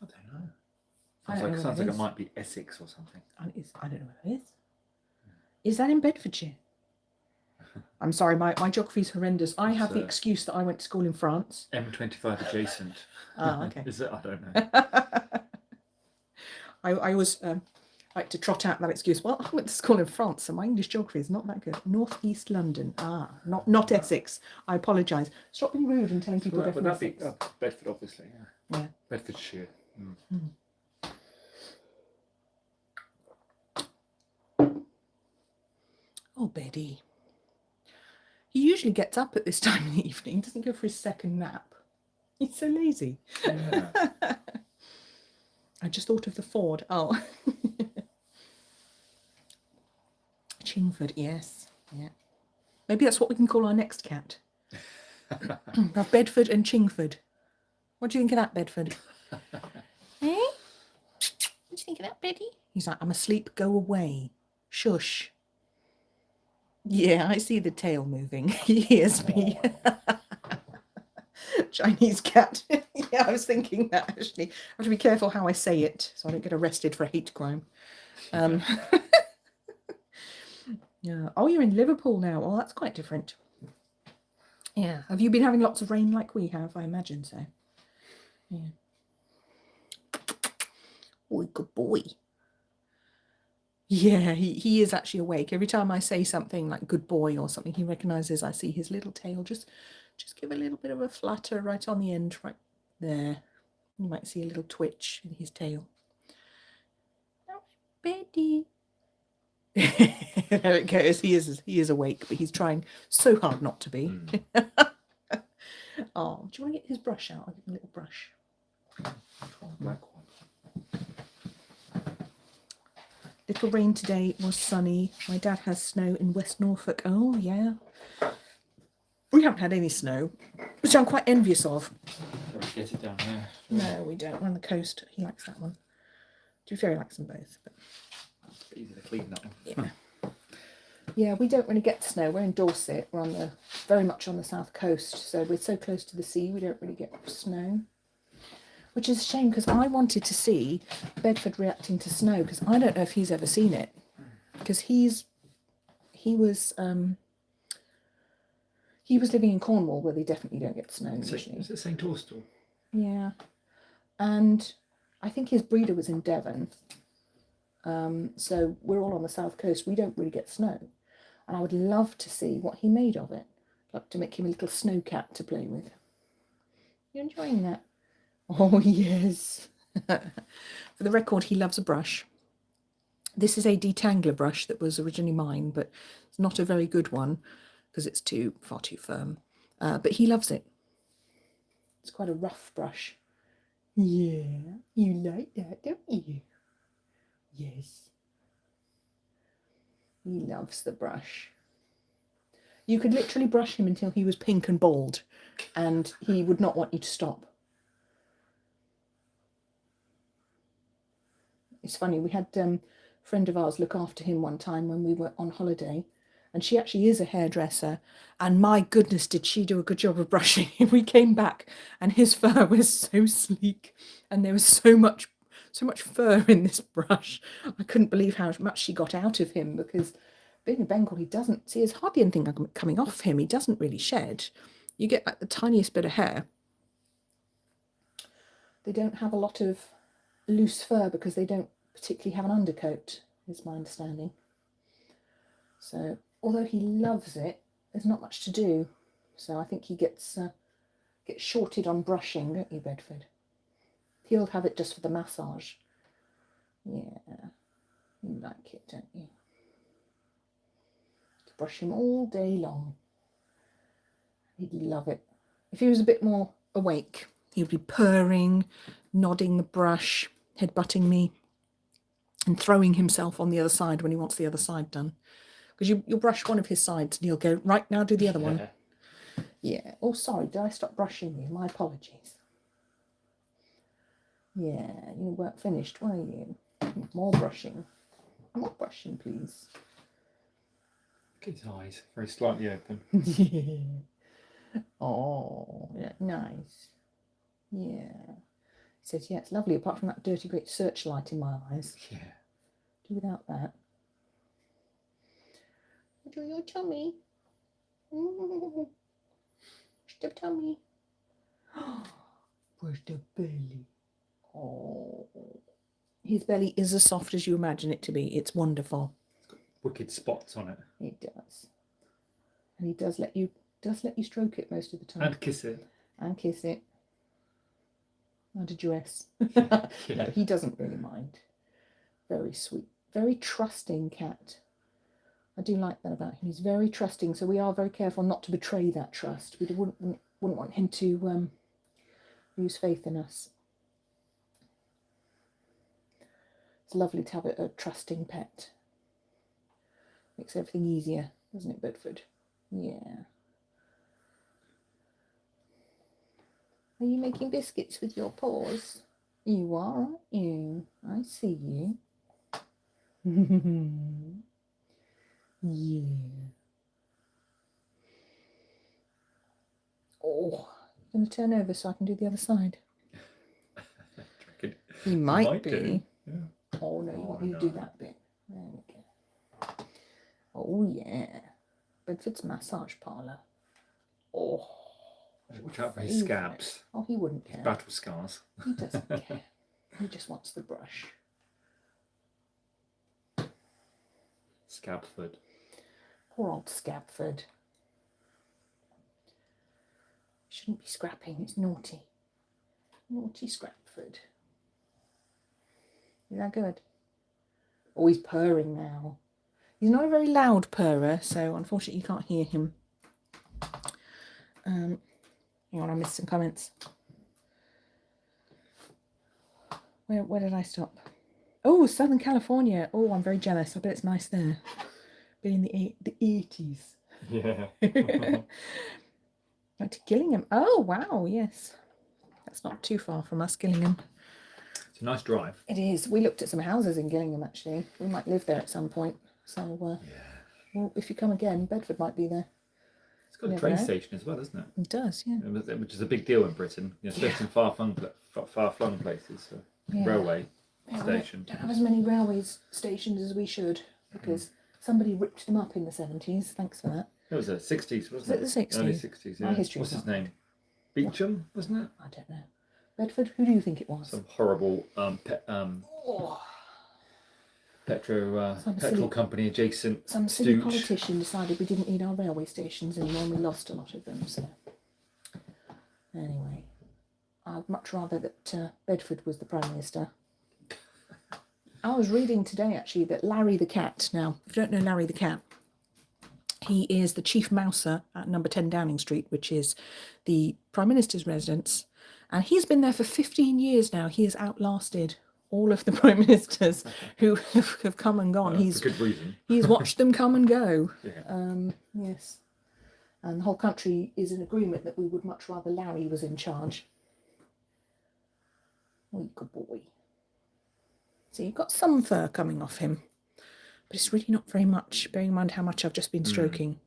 I don't know. Sounds like it might be Essex or something. I don't know where it is. Is that in Bedfordshire? I'm sorry, my geography's horrendous. I have the excuse that I went to school in France. M25 adjacent. Oh, okay. Is it? I don't know. I always like to trot out that excuse. Well, I went to school in France, so my English geography is not that good. North East London. Not Essex. I apologise. Stop being rude and telling people Bedford. Would that be Bedford, obviously? Yeah. Bedfordshire. Oh, Beddy. He usually gets up at this time in the evening, doesn't go for his second nap. He's so lazy. Yeah. I just thought of the Ford. Oh. Chingford, yes. Yeah. Maybe that's what we can call our next cat. Have Bedford and Chingford. What do you think of that, Bedford? Eh? What do you think of that, Beddy? He's like, I'm asleep, go away. Shush. Yeah, I see the tail moving. He hears me. Chinese cat. Yeah, I was thinking that actually. I have to be careful how I say it so I don't get arrested for a hate crime. Yeah. Oh, you're in Liverpool now. Oh, that's quite different. Yeah. Have you been having lots of rain like we have? I imagine so. Yeah. Boy, good boy. Yeah, he is actually awake. Every time I say something like good boy or something, he recognises I see his little tail. Just give a little bit of a flutter right on the end, right there. You might see a little twitch in his tail. Oh, Beddy. There it goes. He is awake, but he's trying so hard not to be. Oh, do you want to get his brush out? I'll give him a little brush. Black one. Little rain today, it was sunny. My dad has snow in West Norfolk. Oh, yeah. We haven't had any snow, which I'm quite envious of. Get it down there. No, we don't. We're on the coast. He likes that one. To be fair, he likes them both. But... It's easy to clean that one. Yeah. Yeah, we don't really get snow. We're in Dorset. We're on very much on the south coast. So we're so close to the sea, we don't really get snow. Which is a shame because I wanted to see Bedford reacting to snow because I don't know if he's ever seen it. Because he was living in Cornwall where they definitely don't get snow usually. Is it St Austell? Yeah. And I think his breeder was in Devon. So we're all on the south coast. We don't really get snow. And I would love to see what he made of it. I'd like to make him a little snow cat to play with. You enjoying that? Oh, yes. For the record, he loves a brush. This is a detangler brush that was originally mine, but it's not a very good one because it's far too firm. But he loves it. It's quite a rough brush. Yeah, you like that, don't you? Yes. He loves the brush. You could literally brush him until he was pink and bald, and he would not want you to stop. It's funny, we had a friend of ours look after him one time when we were on holiday, and she actually is a hairdresser, and my goodness, did she do a good job of brushing him. We came back and his fur was so sleek, and there was so much fur in this brush. I couldn't believe how much she got out of him, because being a Bengal, there's hardly anything coming off him. He doesn't really shed. You get like the tiniest bit of hair. They don't have a lot of loose fur because they don't particularly have an undercoat, is my understanding. So although he loves it, there's not much to do. So I think he gets shorted on brushing, don't you, Bedford? He'll have it just for the massage. Yeah, you like it, don't you? To brush him all day long. He'd love it. If he was a bit more awake, he would be purring, nodding the brush, headbutting me, and throwing himself on the other side when he wants the other side done. Because you'll brush one of his sides and he'll go, right, now do the other one. Yeah. Oh, sorry, did I stop brushing you? My apologies. Yeah, you weren't finished, were you? More brushing. More brushing, please. Look at his eyes, very slightly open. Yeah. Oh, yeah, nice. Yeah. He says, yeah, it's lovely, apart from that dirty great searchlight in my eyes. Yeah. Do without that. Do your tummy. The tummy. Where's the belly? Oh. His belly is as soft as you imagine it to be. It's wonderful. It's got wicked spots on it. It does. And he does let you stroke it most of the time. And kiss it. And kiss it. And a dress. Yeah. No, he doesn't really mind. Very sweet. Very trusting cat. I do like that about him. He's very trusting, so we are very careful not to betray that trust. We wouldn't want him to lose faith in us. It's lovely to have a trusting pet. Makes everything easier, doesn't it, Bedford? Yeah. Are you making biscuits with your paws? You are, aren't you? I see you. Yeah. Oh, I'm going to turn over so I can do the other side. He might be. Yeah. Oh no, you do that bit. There we go. Oh yeah. Bedford's massage parlour. Oh. Watch out for his scabs. Oh, he wouldn't care. Battle scars. He doesn't care. He just wants the brush. Scabford. Poor old Scabford. Shouldn't be scrapping, it's naughty. Naughty Scrapford. Is that good? Oh, he's purring now. He's not a very loud purrer, so unfortunately you can't hear him. Hang on, I missed some comments. Where did I stop? Oh, Southern California. Oh, I'm very jealous. I bet it's nice there. Been in the 80s. Yeah. Went to Gillingham. Oh, wow, yes. That's not too far from us, Gillingham. It's a nice drive. It is. We looked at some houses in Gillingham, actually. We might live there at some point. So, well, if you come again, Bedford might be there. It's got a train station as well, isn't it? It does, yeah. Which is a big deal in Britain, especially in far-flung places. So railway station. We don't have as many railway stations as we should, because somebody ripped them up in the 70s. Thanks for that. It was the 60s, wasn't it? Was it the 60s? Early 60s, yeah. My history What's his name? Beecham, wasn't it? I don't know. Bedford, who do you think it was? Some horrible petrol company adjacent. Some silly politician decided we didn't need our railway stations anymore and we lost a lot of them. So anyway, I'd much rather that Bedford was the Prime Minister. I was reading today actually that Larry the cat, now if you don't know Larry the cat, he is the chief mouser at number 10 Downing Street, which is the Prime Minister's residence, and he's been there for 15 years now. He has outlasted all of the prime ministers who have come and gone. He's for good reason. He's watched them come and go. Yeah. Yes. And the whole country is in agreement that we would much rather Larry was in charge. Oh, good boy. So you've got some fur coming off him, but it's really not very much, bearing in mind how much I've just been stroking,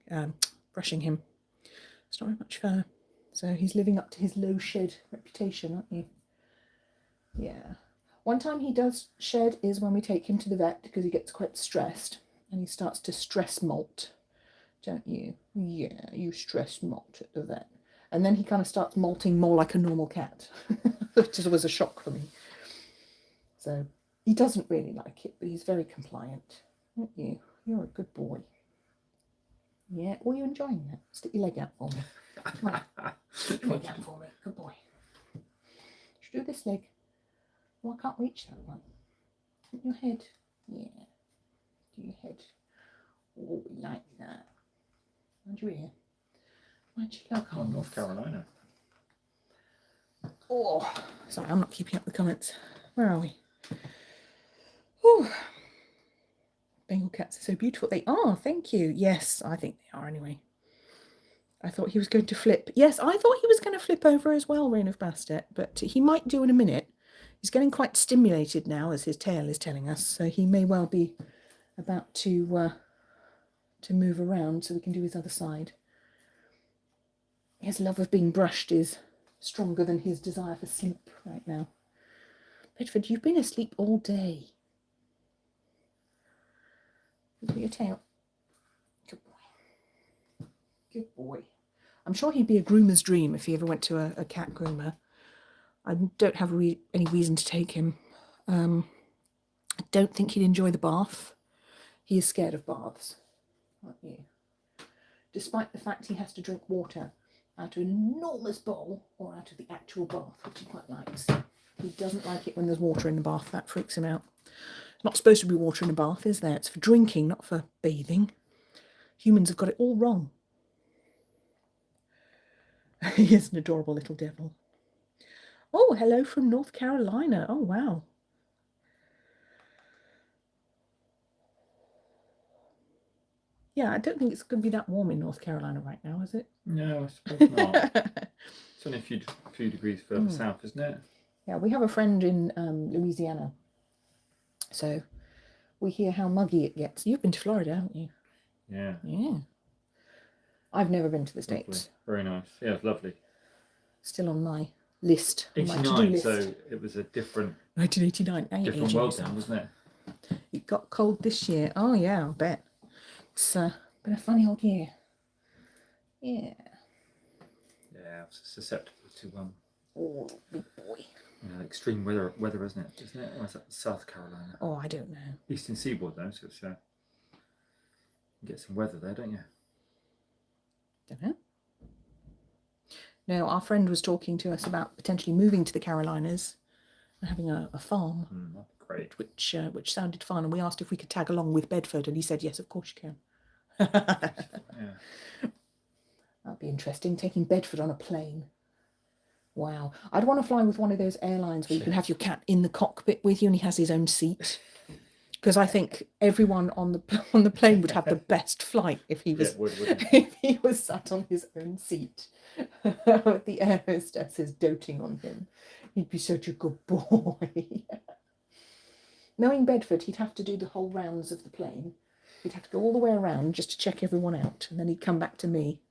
brushing him. It's not very much fur. So he's living up to his low shed reputation, aren't you? Yeah. One time he does shed is when we take him to the vet because he gets quite stressed and he starts to stress molt, don't you? Yeah, you stress molt at the vet. And then he kind of starts molting more like a normal cat, which was a shock for me. So he doesn't really like it, but he's very compliant, aren't you? You're a good boy. Yeah, are you enjoying that? Stick your leg out for me. Come on. Stick your leg out for me. Good boy. Should do this leg. Oh, I can't reach that one. Your head. Yeah. Do your head. Oh, like that. Mind your ear. Mind your leg. Oh, North Carolina. Oh, sorry, I'm not keeping up the comments. Where are we? Oh, Bengal cats are so beautiful. They are, thank you. Yes, I think they are anyway. I thought he was going to flip. Yes, I thought he was going to flip over as well, Rain of Bastet, but he might do in a minute. He's getting quite stimulated now, as his tail is telling us, so he may well be about to move around so we can do his other side. His love of being brushed is stronger than his desire for sleep right now. Bedford, you've been asleep all day. Look at your tail. Good boy. Good boy. I'm sure he'd be a groomer's dream if he ever went to a cat groomer. I don't have any reason to take him. I don't think he'd enjoy the bath. He is scared of baths, aren't you? Despite the fact he has to drink water out of an enormous bowl or out of the actual bath, which he quite likes. He doesn't like it when there's water in the bath. That freaks him out. Not supposed to be water in a bath, is there? It's for drinking, not for bathing. Humans have got it all wrong. He is an adorable little devil. Oh, hello from North Carolina. Oh, wow. Yeah, I don't think it's going to be that warm in North Carolina right now, is it? No, I suppose not. It's only a few degrees further south, isn't it? Yeah, we have a friend in Louisiana, so we hear how muggy it gets. You've been to Florida, haven't you? Yeah. Yeah. I've never been to the Lovely. States. Very nice. Yeah, it's lovely. Still on my list, on my to-do 89, list. so it was a different 1989. Now you're different aging world yourself. then, wasn't it? It got cold this year. Oh yeah, I'll bet. It's been a funny old year. Yeah. Yeah, it's susceptible to Oh, big boy. extreme weather, isn't it? Or is that South Carolina? Oh, I don't know. Eastern Seaboard though, so it's you get some weather there, don't you? Don't know. No, our friend was talking to us about potentially moving to the Carolinas and having a farm. That'd be great. Which sounded fun, and we asked if we could tag along with Bedford, and he said yes, of course you can. Yeah. That'd be interesting, taking Bedford on a plane. Wow. I'd want to fly with one of those airlines where you can have your cat in the cockpit with you and he has his own seat. Because I think everyone on the plane would have the best flight if he was if he was sat on his own seat with the air hostesses doting on him. He'd be such a good boy. Knowing Bedford, he'd have to do the whole rounds of the plane. He'd have to go all the way around just to check everyone out, and then he'd come back to me,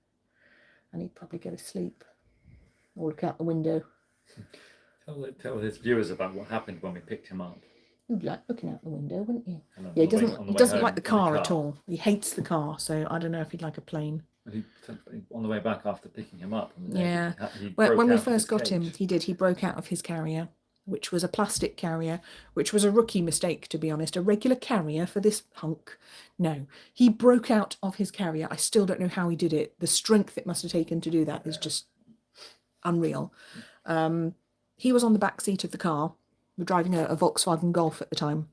and he'd probably go to sleep or look out the window. Tell his viewers about what happened when we picked him up. You'd like looking out the window, wouldn't you? Yeah, he doesn't like the car at all. He hates the car, so I don't know if he'd like a plane. On the way back after picking him up. Yeah. When we first got him, he broke out of his carrier, which was a plastic carrier, which was a rookie mistake, to be honest. A regular carrier for this hunk. No, he broke out of his carrier. I still don't know how he did it. The strength it must have taken to do that is just unreal. He was on the back seat of the car. We were driving a Volkswagen Golf at the time.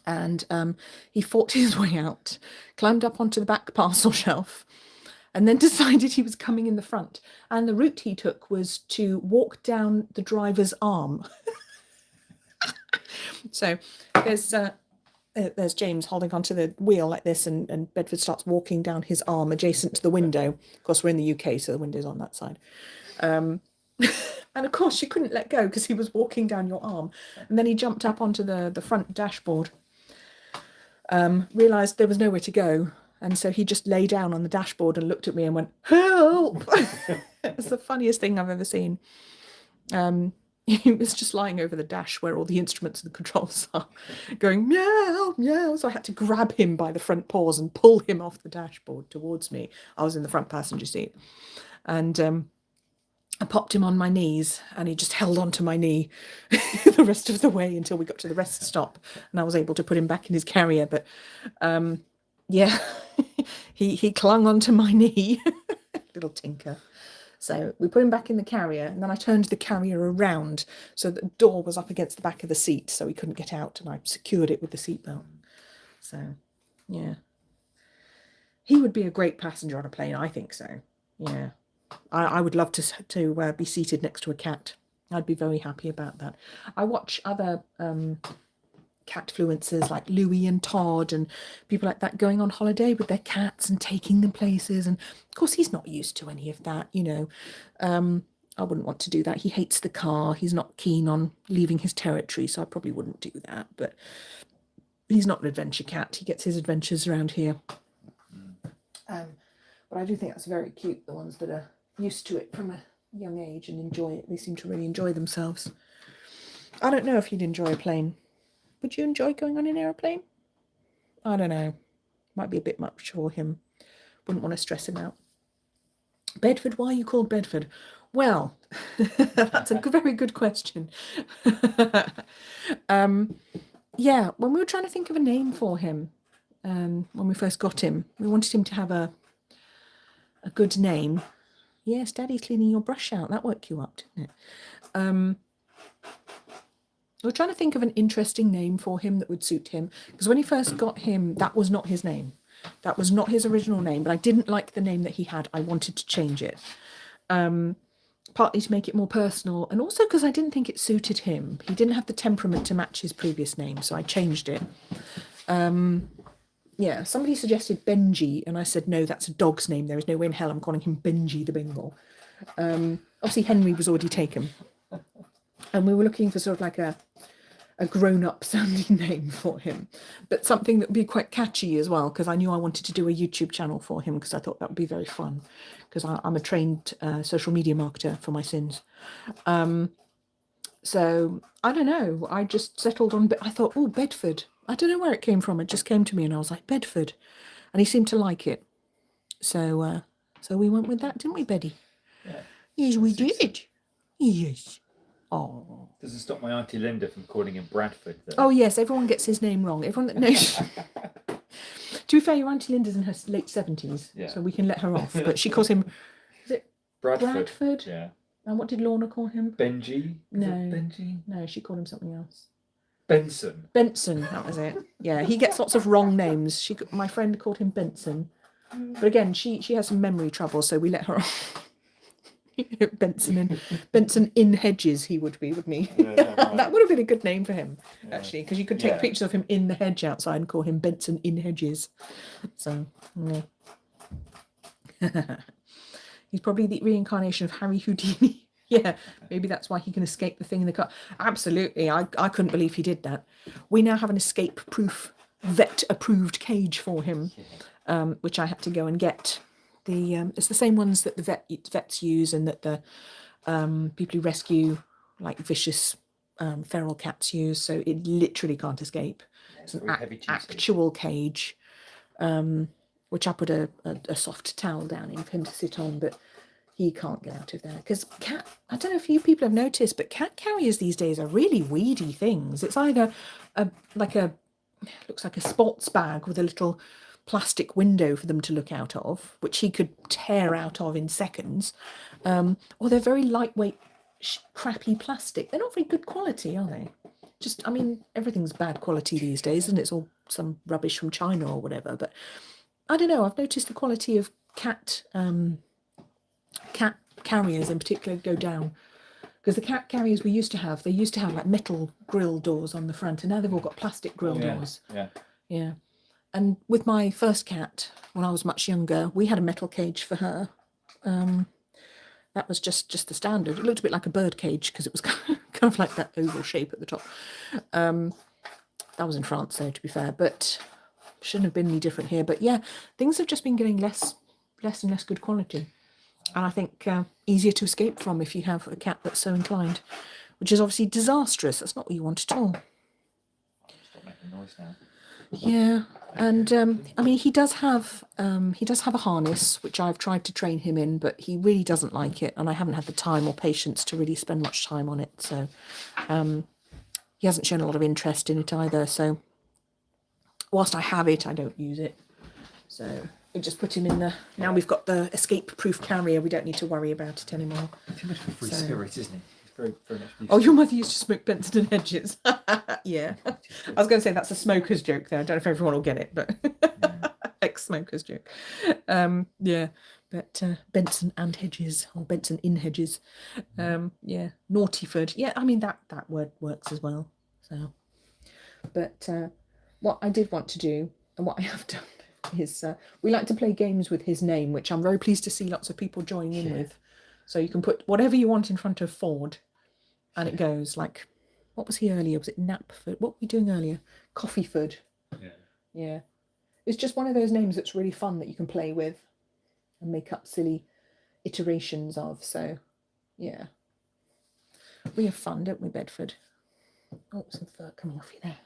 And he fought his way out, climbed up onto the back parcel shelf, and then decided he was coming in the front. And the route he took was to walk down the driver's arm. So there's James holding onto the wheel like this, and Bedford starts walking down his arm adjacent to the window. Of course, we're in the UK, so the window's on that side. And of course, you couldn't let go because he was walking down your arm. And then he jumped up onto the front dashboard, realised there was nowhere to go. And so he just lay down on the dashboard and looked at me and went, "Help!" It's the funniest thing I've ever seen. He was just lying over the dash where all the instruments and the controls are, going, meow, meow. So I had to grab him by the front paws and pull him off the dashboard towards me. I was in the front passenger seat. And I popped him on my knees, and he just held onto my knee the rest of the way until we got to the rest stop, and I was able to put him back in his carrier. But yeah, he clung onto my knee, little tinker. So we put him back in the carrier, and then I turned the carrier around so the door was up against the back of the seat, so he couldn't get out, and I secured it with the seatbelt. So yeah, he would be a great passenger on a plane. I think so. Yeah. I would love to be seated next to a cat. I'd be very happy about that. I watch other cat fluencers like Louis and Todd and people like that going on holiday with their cats and taking them places. And of course, he's not used to any of that, you know. I wouldn't want to do that. He hates the car. He's not keen on leaving his territory, so I probably wouldn't do that. But he's not an adventure cat. He gets his adventures around here. But I do think that's very cute, the ones that are used to it from a young age and enjoy it. They seem to really enjoy themselves. I don't know if you'd enjoy a plane. Would you enjoy going on an aeroplane? I don't know. Might be a bit much for him. Wouldn't want to stress him out. Bedford, why are you called Bedford? Well, that's a very good question. Yeah, when we were trying to think of a name for him, when we first got him, we wanted him to have a good name. Yes, Daddy's cleaning your brush out. That woke you up, didn't it? We were trying to think of an interesting name for him that would suit him. Because when he first got him, that was not his name. That was not his original name. But I didn't like the name that he had. I wanted to change it. Partly to make it more personal. And also because I didn't think it suited him. He didn't have the temperament to match his previous name. So I changed it. yeah, somebody suggested Benji, and I said, no, that's a dog's name. There is no way in hell I'm calling him Benji the Bengal. Obviously, Henry was already taken. And we were looking for sort of like a grown-up sounding name for him, but something that would be quite catchy as well, because I knew I wanted to do a YouTube channel for him, because I thought that would be very fun, because I'm a trained social media marketer for my sins. So I don't know, I just settled on, I thought, oh, Bedford. I don't know where it came from. It just came to me and I was like, Bedford. And he seemed to like it. So we went with that, didn't we, Beddy? Yeah. Yes, we did. Yes. Oh. Doesn't stop my Auntie Linda from calling him Bradford, though. Oh, yes, everyone gets his name wrong. Everyone that knows. To be fair, your Auntie Linda's in her late 70s, Yeah. so we can let her off. But she calls him, is it Bradford? Yeah. And what did Lorna call him? Benji? No. Benji? No, she called him something else. Benson, that was it. Yeah, he gets lots of wrong names. My friend called him Benson. But again, she has some memory trouble, so we let her off. Benson in Hedges, he would be, wouldn't he? Yeah, right. That would have been a good name for him, actually, because you could take pictures of him in the hedge outside and call him Benson in Hedges. So, yeah. He's probably the reincarnation of Harry Houdini. Yeah, maybe that's why he can escape the thing in the car. Absolutely, I couldn't believe he did that. We now have an escape-proof, vet-approved cage for him, which I had to go and get. It's the same ones that the vets use, and that the people who rescue like vicious feral cats use. So it literally can't escape. It's an actual cage, which I put a soft towel down in for him to sit on, but he can't get out of there. Because cat, I don't know if you people have noticed, but cat carriers these days are really weedy things. It's either looks like a sports bag with a little plastic window for them to look out of, which he could tear out of in seconds, or they're very lightweight, crappy plastic. They're not very good quality, are they? I mean, everything's bad quality these days, and it's all some rubbish from China or whatever. But I don't know. I've noticed the quality of cat carriers in particular go down, because the cat carriers they used to have like metal grill doors on the front, and now they've all got plastic grill doors. Yeah. And with my first cat, when I was much younger, we had a metal cage for her. That was just the standard. It looked a bit like a bird cage, because it was kind of like that oval shape at the top. That was in France, though, to be fair, but shouldn't have been any different here. But yeah, things have just been getting less and less good quality. And I think easier to escape from if you have a cat that's so inclined, which is obviously disastrous. That's not what you want at all. Stop making noise now. Yeah, and I mean, he does have a harness, which I've tried to train him in, but he really doesn't like it, and I haven't had the time or patience to really spend much time on it. So he hasn't shown a lot of interest in it either. So whilst I have it, I don't use it. So we just put him in the. Now we've got the escape-proof carrier. We don't need to worry about it anymore. Too much of a free spirit, isn't he? Very, very much. Oh, your mother used to smoke Benson and Hedges. Yeah. I was going to say that's a smoker's joke there. I don't know if everyone will get it, but ex-smoker's joke. Yeah. But Benson and Hedges, or Benson in Hedges. Yeah. Naughtyford. Yeah, I mean, that word works as well. So, but what I did want to do, and what I have done, is we like to play games with his name, which I'm very pleased to see lots of people joining in with. So you can put whatever you want in front of Ford, and it goes like, what was he earlier? Was it Napford? What were we doing earlier? Coffeeford. Yeah. It's just one of those names that's really fun that you can play with and make up silly iterations of. So, yeah. We have fun, don't we, Bedford? Oh, some fur coming off you there.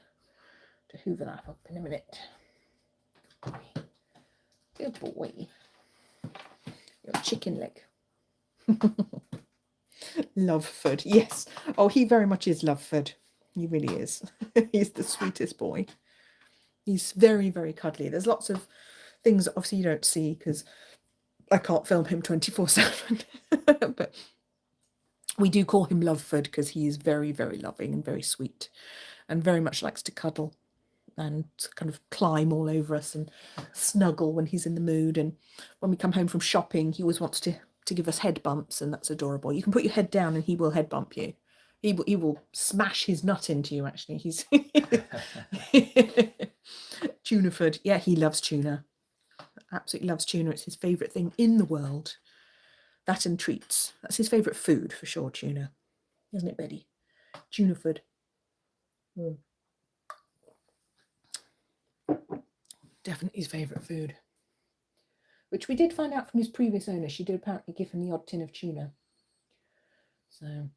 To hoover that up in a minute. Good boy. Your chicken leg. Loveford, yes. Oh, he very much is Loveford. He really is. He's the sweetest boy. He's very, very cuddly. There's lots of things that obviously you don't see because I can't film him 24/7. But we do call him Loveford because he is very, very loving and very sweet and very much likes to cuddle and kind of climb all over us and snuggle when he's in the mood. And when we come home from shopping, he always wants to give us head bumps, and that's adorable. You can put your head down and he will head bump you. He will smash his nut into you, actually. He's Tunaford. Yeah, he loves tuna. Absolutely loves tuna. It's his favourite thing in the world. That and treats. That's his favourite food for sure, tuna. Isn't it, Beddy? Tunaford. Mm. Definitely his favourite food. Which we did find out from his previous owner. She did apparently give him the odd tin of tuna. So,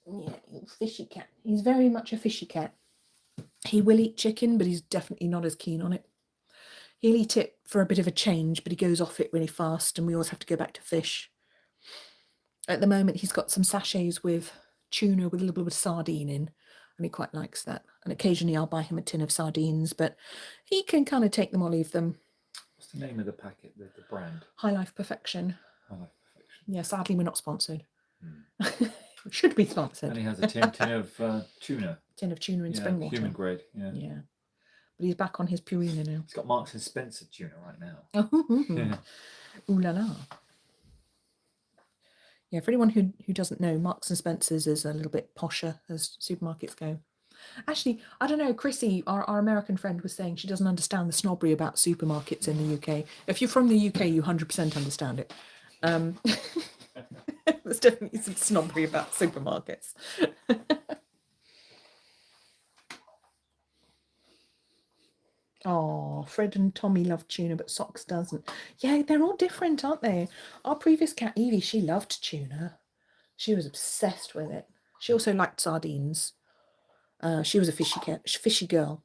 yeah, fishy cat. He's very much a fishy cat. He will eat chicken, but he's definitely not as keen on it. He'll eat it for a bit of a change, but he goes off it really fast, and we always have to go back to fish. At the moment, he's got some sachets with tuna with a little bit of sardine in, and he quite likes that. And occasionally I'll buy him a tin of sardines, but he can kind of take them or leave them. What's the name of the packet, the brand? High Life Perfection. High Life Perfection. Yeah, sadly we're not sponsored. We should be sponsored. And he has a tin of tuna. Tin of tuna in spring water. Human grade, Yeah. But he's back on his Purina now. He's got Marks and Spencer tuna right now. Yeah. Ooh la la. Yeah, for anyone who doesn't know, Marks and Spencer's is a little bit posher as supermarkets go. Actually, I don't know, Chrissy, our American friend, was saying she doesn't understand the snobbery about supermarkets in the UK. If you're from the UK, you 100% understand it. There's definitely some snobbery about supermarkets. Oh, Fred and Tommy love tuna, but Socks doesn't. Yeah, they're all different, aren't they? Our previous cat, Evie, she loved tuna. She was obsessed with it. She also liked sardines. She was a fishy girl.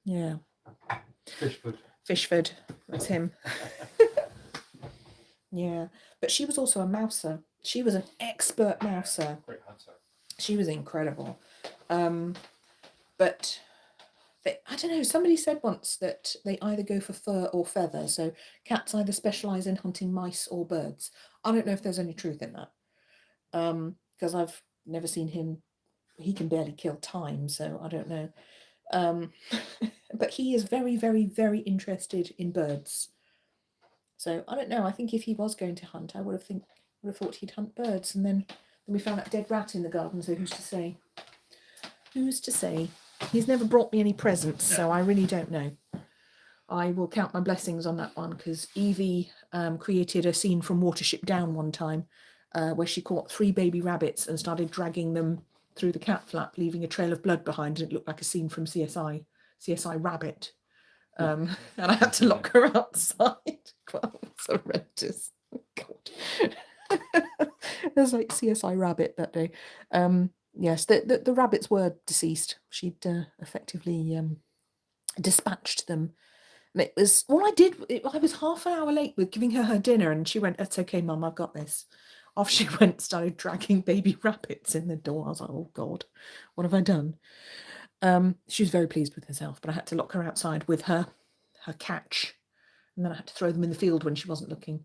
Yeah. Fishford. That's him. Yeah. But she was also a mouser. She was an expert mouser. Great hunter. She was incredible. But I don't know, somebody said once that they either go for fur or feather. So cats either specialise in hunting mice or birds. I don't know if there's any truth in that. Because I've never seen him. He can barely kill time, so I don't know. But he is very, very, very interested in birds. So I don't know. I think if he was going to hunt, I would have thought he'd hunt birds. And then we found that dead rat in the garden. So who's to say? Who's to say? He's never brought me any presents, so I really don't know. I will count my blessings on that one, because Evie created a scene from Watership Down one time where she caught 3 baby rabbits and started dragging them through the cat flap, leaving a trail of blood behind, and it looked like a scene from CSI Rabbit. And I had to lock her outside. Well, it's horrendous. God. It was like CSI Rabbit that day. Yes, the rabbits were deceased. She'd effectively dispatched them. And it was, all I did, I was half an hour late with giving her dinner, and she went, "It's okay, Mum, I've got this." Off she went, started dragging baby rabbits in the door. I was like, oh God, what have I done? She was very pleased with herself, but I had to lock her outside with her catch, and then I had to throw them in the field when she wasn't looking.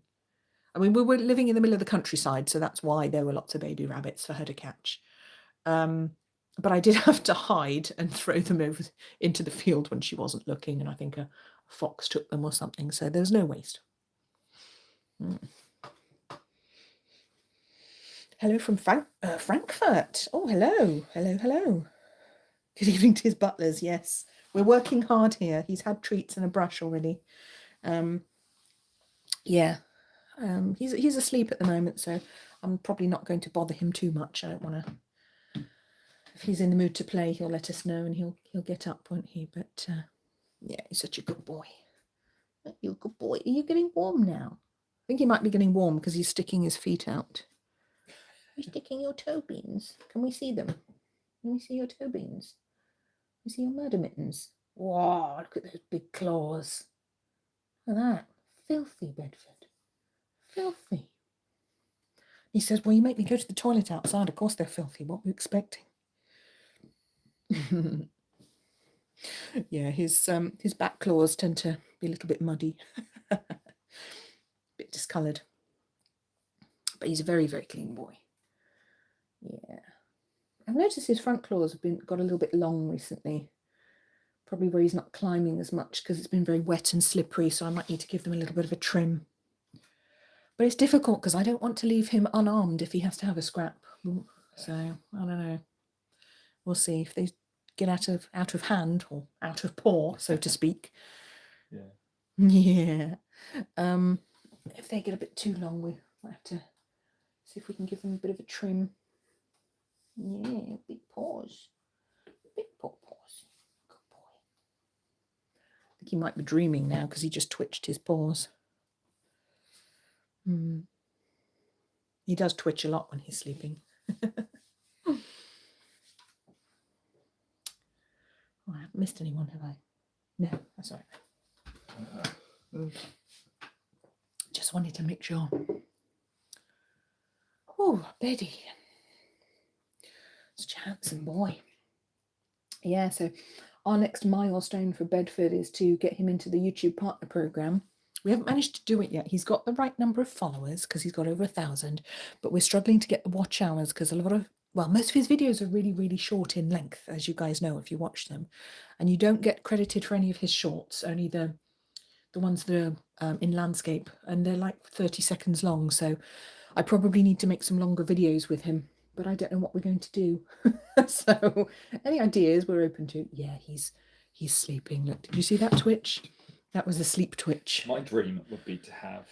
I mean, we were living in the middle of the countryside, so that's why there were lots of baby rabbits for her to catch. But I did have to hide and throw them over into the field when she wasn't looking, and I think a fox took them or something, so there was no waste. Hello from Frankfurt. Oh, hello. Good evening to his butlers, yes. We're working hard here. He's had treats and a brush already. Yeah. He's asleep at the moment, so I'm probably not going to bother him too much. I don't want to. If he's in the mood to play, he'll let us know and he'll get up, won't he? But yeah, he's such a good boy. You're a good boy. Are you getting warm now? I think he might be getting warm because he's sticking his feet out. Are you sticking your toe beans? Can we see them? Can we see your toe beans? Can we see your murder mittens? Wow, look at those big claws. Look at that. Filthy, Bedford. Filthy. He says, well, you make me go to the toilet outside. Of course they're filthy. What were you expecting? Yeah, his back claws tend to be a little bit muddy. A bit discoloured. But he's a very, very clean boy. Yeah. I've noticed his front claws have got a little bit long recently. Probably where he's not climbing as much because it's been very wet and slippery, so I might need to give them a little bit of a trim. But it's difficult because I don't want to leave him unarmed if he has to have a scrap. So, I don't know. We'll see. If they get out of hand or out of paw, so to speak. Yeah. Yeah. If they get a bit too long, we might have to see if we can give them a bit of a trim. Yeah, big paws. Big paws. Good boy. I think he might be dreaming now because he just twitched his paws. He does twitch a lot when he's sleeping. Oh, I haven't missed anyone, have I? No, that's all right. Just wanted to make sure. Oh, Beddy. Such a handsome boy. Yeah, so our next milestone for Bedford is to get him into the YouTube partner program. We haven't managed to do it yet. He's got the right number of followers because he's got over 1,000, but we're struggling to get the watch hours because most of his videos are really, really short in length, as you guys know if you watch them. And you don't get credited for any of his shorts, only the ones that are in landscape, and they're like 30 seconds long. So I probably need to make some longer videos with him, but I don't know what we're going to do. So any ideas we're open to. Yeah, he's sleeping. Look, did you see that twitch? That was a sleep twitch. My dream would be to have,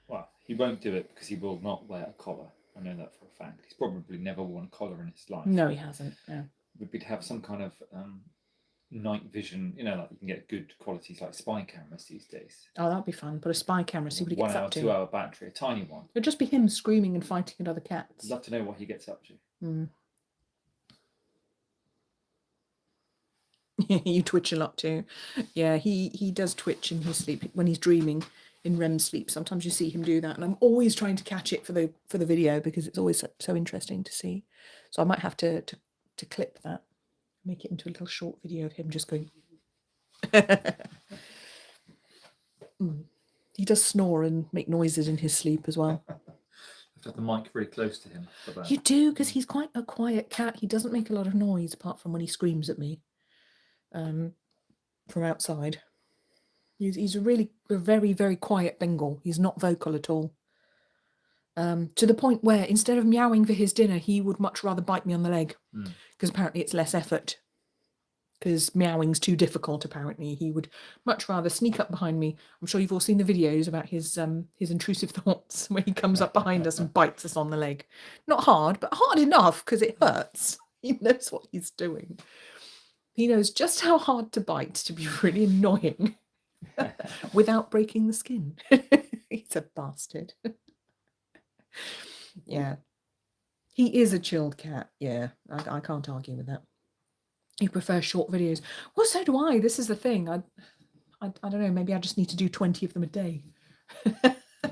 well, he won't do it because he will not wear a collar. I know that for a fact. He's probably never worn a collar in his life. No, he hasn't. No. Would be to have some kind of night vision, like you can get good qualities like spy cameras these days. Oh, that'd be fun. Put a spy camera, see what he gets up to. 1 hour, 2 hour battery, a tiny one. It'd just be him screaming and fighting at other cats. I'd love to know what he gets up to. You twitch a lot too. Yeah, he does twitch in his sleep when he's dreaming in REM sleep. Sometimes you see him do that, and I'm always trying to catch it for the video because it's always so interesting to see. So I might have to clip that, make it into a little short video of him just going. He does snore and make noises in his sleep as well. Have to have the mic very close to him for that. You do, because he's quite a quiet cat. He doesn't make a lot of noise apart from when he screams at me. From outside. He's a very, very quiet Bengal. He's not vocal at all. To the point where instead of meowing for his dinner, he would much rather bite me on the leg because apparently it's less effort. Because meowing's too difficult, apparently. He would much rather sneak up behind me. I'm sure you've all seen the videos about his intrusive thoughts where he comes up behind us and bites us on the leg. Not hard, but hard enough because it hurts. He knows what he's doing. He knows just how hard to bite to be really annoying without breaking the skin. He's a bastard. Yeah. He is a chilled cat. Yeah, I can't argue with that. He prefers short videos. Well, so do I. This is the thing. I don't know. Maybe I just need to do 20 of them a day.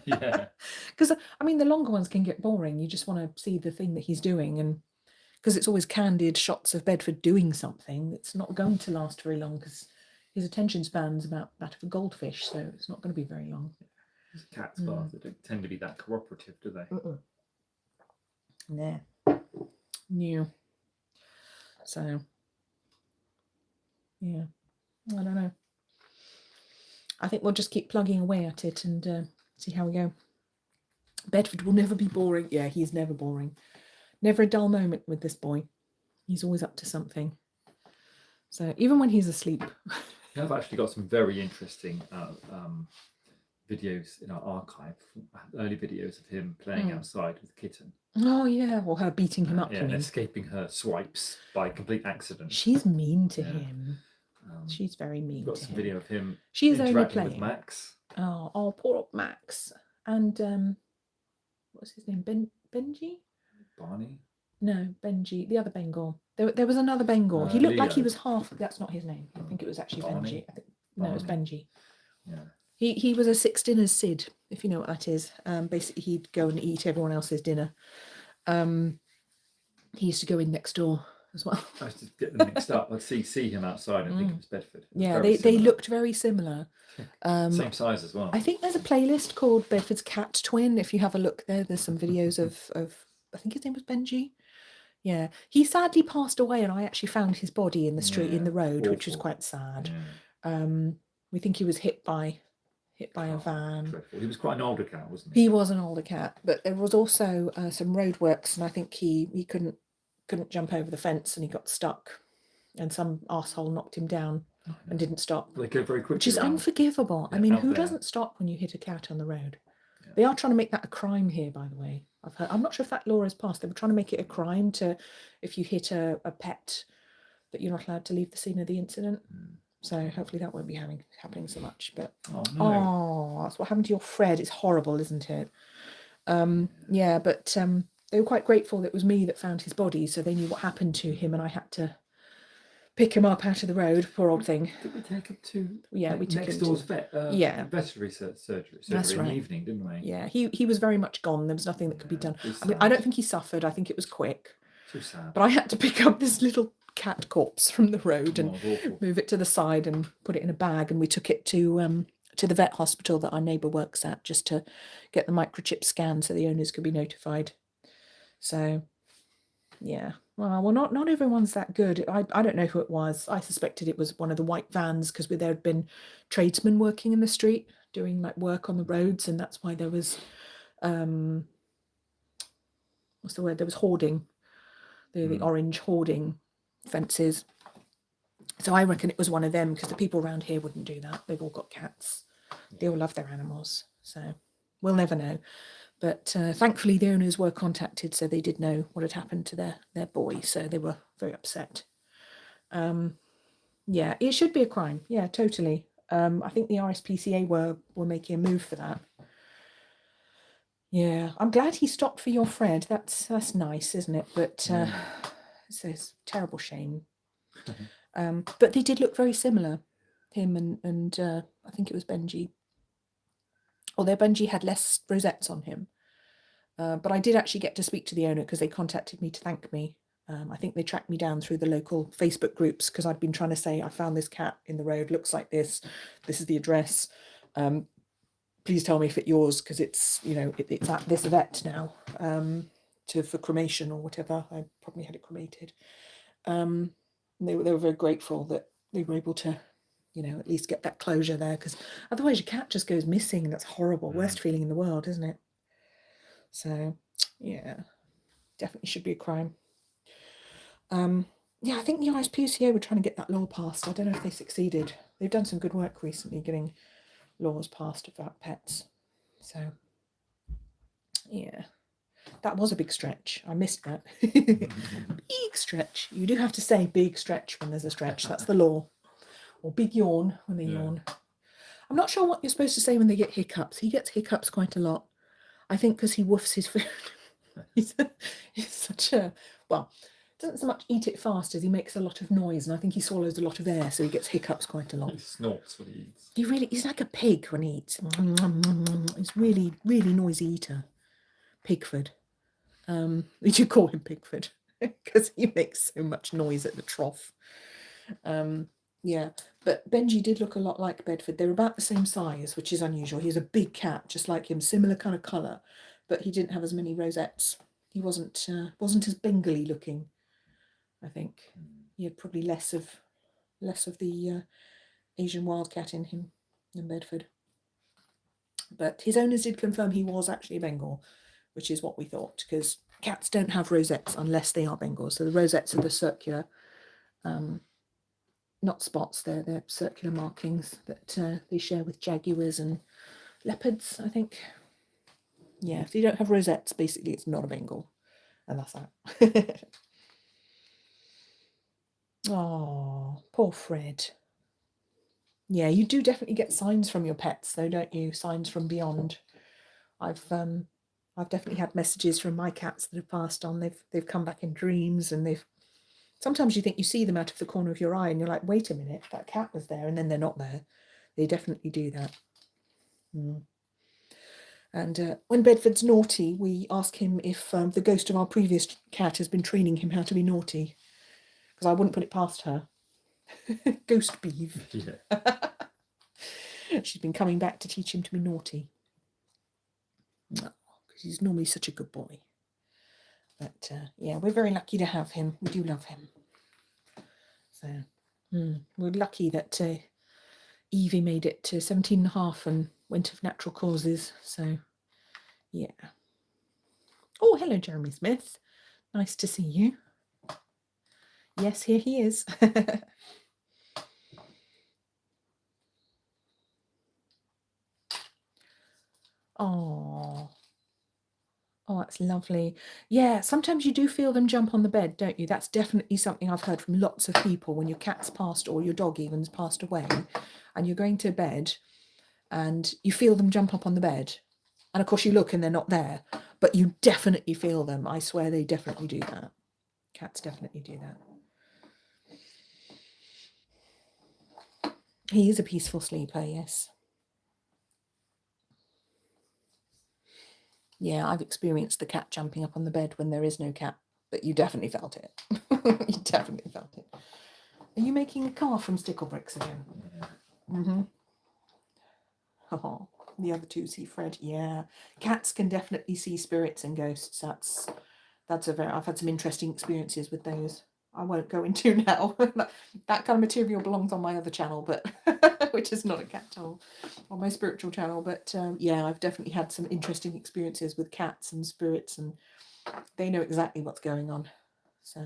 Yeah. Because, I mean, the longer ones can get boring. You just want to see the thing that he's doing, and because it's always candid shots of Bedford doing something, it's not going to last very long because his attention span's about that of a goldfish, so it's not going to be very long. Cats, but they don't tend to be that cooperative, do they? Nah. New. So, yeah, I don't know. I think we'll just keep plugging away at it and see how we go. Bedford will never be boring. Yeah, he's never boring. Never a dull moment with this boy. He's always up to something. So even when he's asleep. I've actually got some very interesting videos in our archive, early videos of him playing outside with the kitten. Oh yeah, or her beating him up. Yeah, and escaping her swipes by complete accident. She's mean to him. She's very mean to him. Got some video of him She's interacting only with Max. Oh, poor old Max. And what's his name? Benji? Barney? No, Benji, the other Bengal. There was another Bengal. He looked Leo. like he was half. That's not his name. I think it was actually Barney. Benji. No, it was Benji. Yeah. He was a 6 dinners Sid, if you know what that is. Basically, he'd go and eat everyone else's dinner. He used to go in next door as well. I used to get them mixed up. I'd see him outside and think it was Bedford. Yeah, they looked very similar. Same size as well. I think there's a playlist called Bedford's Cat Twin. If you have a look there's some videos of I think his name was Benji. Yeah, he sadly passed away, and I actually found his body in the street, in the road, awful. which was quite sad. Yeah. We think he was hit by a van. Dreadful. He was quite an older cat, wasn't he? He was an older cat, but there was also some roadworks, and I think he couldn't jump over the fence, and he got stuck. and some arsehole knocked him down and didn't stop. They go very quickly. Which is unforgivable. Yeah, I mean, out who there. doesn't stop when you hit a cat on the road? Yeah. They are trying to make that a crime here, by the way. I've heard. I'm not sure if that law is passed. They were trying to make it a crime to, if you hit a pet, that you're not allowed to leave the scene of the incident. So hopefully that won't be happening so much. But that's what happened to your Fred. It's horrible, isn't it? Yeah, but they were quite grateful that it was me that found his body, so they knew what happened to him, and I had to pick him up out of the road. Poor old thing. Did we take him to? Yeah, we took next him door's to vet. Veterinary surgery. That's in right. the evening, didn't we? Yeah, he was very much gone. There was nothing that could be done. I mean, I don't think he suffered. I think it was quick. Too sad. But I had to pick up this little cat corpse from the road and move it to the side and put it in a bag, and we took it to the vet hospital that our neighbour works at, just to get the microchip scan so the owners could be notified. So, yeah. Well, not everyone's that good. I don't know who it was. I suspected it was one of the white vans because there had been tradesmen working in the street doing like work on the roads, and that's why there was what's the word? There was hoarding, the orange hoarding fences. So I reckon it was one of them, because the people around here wouldn't do that. They've all got cats. They all love their animals. So we'll never know. But thankfully the owners were contacted, so they did know what had happened to their boy. So they were very upset. Yeah, it should be a crime. Yeah, totally. I think the RSPCA were making a move for that. Yeah, I'm glad he stopped for your Fred. That's nice, isn't it? But it's a terrible shame. But they did look very similar, him and I think it was Benji. Although Benji had less rosettes on him. But I did actually get to speak to the owner, because they contacted me to thank me. I think they tracked me down through the local Facebook groups, because I'd been trying to say, I found this cat in the road, looks like this is the address. Please tell me if it's yours, because it's, it's at this vet now, for cremation or whatever. I probably had it cremated. They were very grateful that they were able to, at least get that closure there, because otherwise your cat just goes missing, and that's horrible. Worst feeling in the world, isn't it? So, yeah, definitely should be a crime. Yeah, I think the RSPCA were trying to get that law passed. I don't know if they succeeded. They've done some good work recently getting laws passed about pets. So, yeah, that was a big stretch. I missed that. Big stretch. You do have to say big stretch when there's a stretch. That's the law. Or big yawn when they yawn. I'm not sure what you're supposed to say when they get hiccups. He gets hiccups quite a lot. I think because he woofs his food. he's such a, doesn't so much eat it fast as he makes a lot of noise, and I think he swallows a lot of air, so he gets hiccups quite a lot. He snorts when he eats. He's like a pig when he eats. He's really, really noisy eater. Pigford. We do call him Pigford because he makes so much noise at the trough. Yeah, but Benji did look a lot like Bedford. They were about the same size, which is unusual. He was a big cat, just like him, similar kind of colour, but he didn't have as many rosettes. He wasn't as Bengali looking. I think he had probably less of the Asian wildcat in him than Bedford. But his owners did confirm he was actually a Bengal, which is what we thought, because cats don't have rosettes unless they are Bengals. So the rosettes are the circular, not spots, they're circular markings that they share with jaguars and leopards, I think. Yeah, if you don't have rosettes, basically it's not a Bengal. And that's that. Oh, poor Fred. Yeah, you do definitely get signs from your pets, though, don't you? Signs from beyond. I've definitely had messages from my cats that have passed on. They've come back in dreams, and sometimes you think you see them out of the corner of your eye, and you're like, wait a minute, that cat was there, and then they're not there. They definitely do that. And when Bedford's naughty, we ask him if the ghost of our previous cat has been training him how to be naughty, because I wouldn't put it past her. Ghost Beeve. Yeah. She's been coming back to teach him to be naughty. Because he's normally such a good boy. But yeah, we're very lucky to have him. We do love him. So we're lucky that Evie made it to 17 and a half and went of natural causes. So yeah. Oh, hello, Jeremy Smith. Nice to see you. Yes, here he is. Oh. Oh, that's lovely. Yeah, sometimes you do feel them jump on the bed, don't you? That's definitely something I've heard from lots of people when your cat's passed or your dog even's passed away and you're going to bed and you feel them jump up on the bed. And of course you look and they're not there, but you definitely feel them. I swear they definitely do that. Cats definitely do that. He is a peaceful sleeper, yes. Yeah, I've experienced the cat jumping up on the bed when there is no cat, but you definitely felt it. You definitely felt it. Are you making a car from stickle bricks again? Mm-hmm. Oh, the other two see Fred. Yeah, cats can definitely see spirits and ghosts. That's a very. I've had some interesting experiences with those. I won't go into now. That kind of material belongs on my other channel, but which is not a cat channel, on my spiritual channel. But yeah, I've definitely had some interesting experiences with cats and spirits, and they know exactly what's going on. So,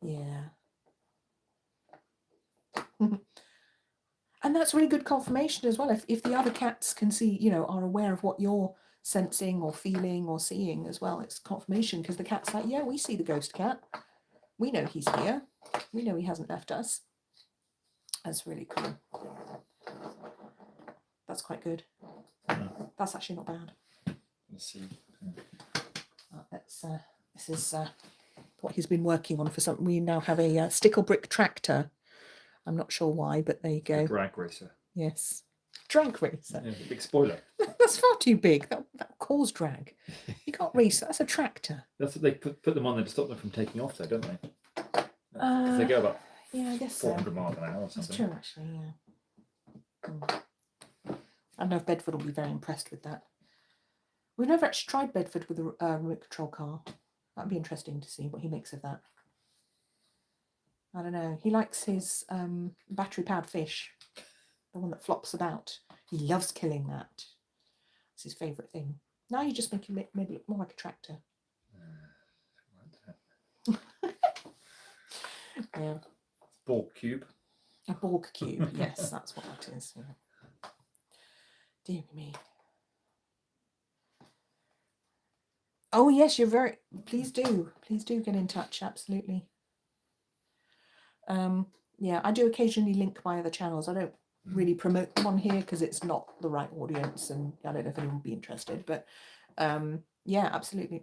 yeah. And that's really good confirmation as well. If the other cats can see, you know, are aware of what you're sensing or feeling or seeing as well, it's confirmation because the cat's like, yeah, we see the ghost cat. We know he's here. We know he hasn't left us. That's really cool. That's quite good. That's actually not bad. Let's see. This is what he's been working on for something. We now have a stickle brick tractor. I'm not sure why, but there you go. Drag racer. Yes. Drag racer. Yeah, big spoiler. That's far too big. That will cause drag. You can't race. That's a tractor. That's what they put them on there to stop them from taking off, though, don't they? Because they go about I guess 400 miles an hour or something. That's true, actually. Yeah. I don't know if Bedford will be very impressed with that. We've never actually tried Bedford with a remote control car. That'd be interesting to see what he makes of that. I don't know. He likes his battery-powered fish, the one that flops about. He loves killing that. It's his favourite thing. Now you just make him maybe look more like a tractor. Yeah. Borg cube. A Borg cube. Yes, that's what that is. Yeah. Dear me. Oh yes, you're very. Please do get in touch. Absolutely. Yeah, I do occasionally link my other channels. I don't really promote them on here because it's not the right audience, and I don't know if anyone would be interested. But yeah, absolutely.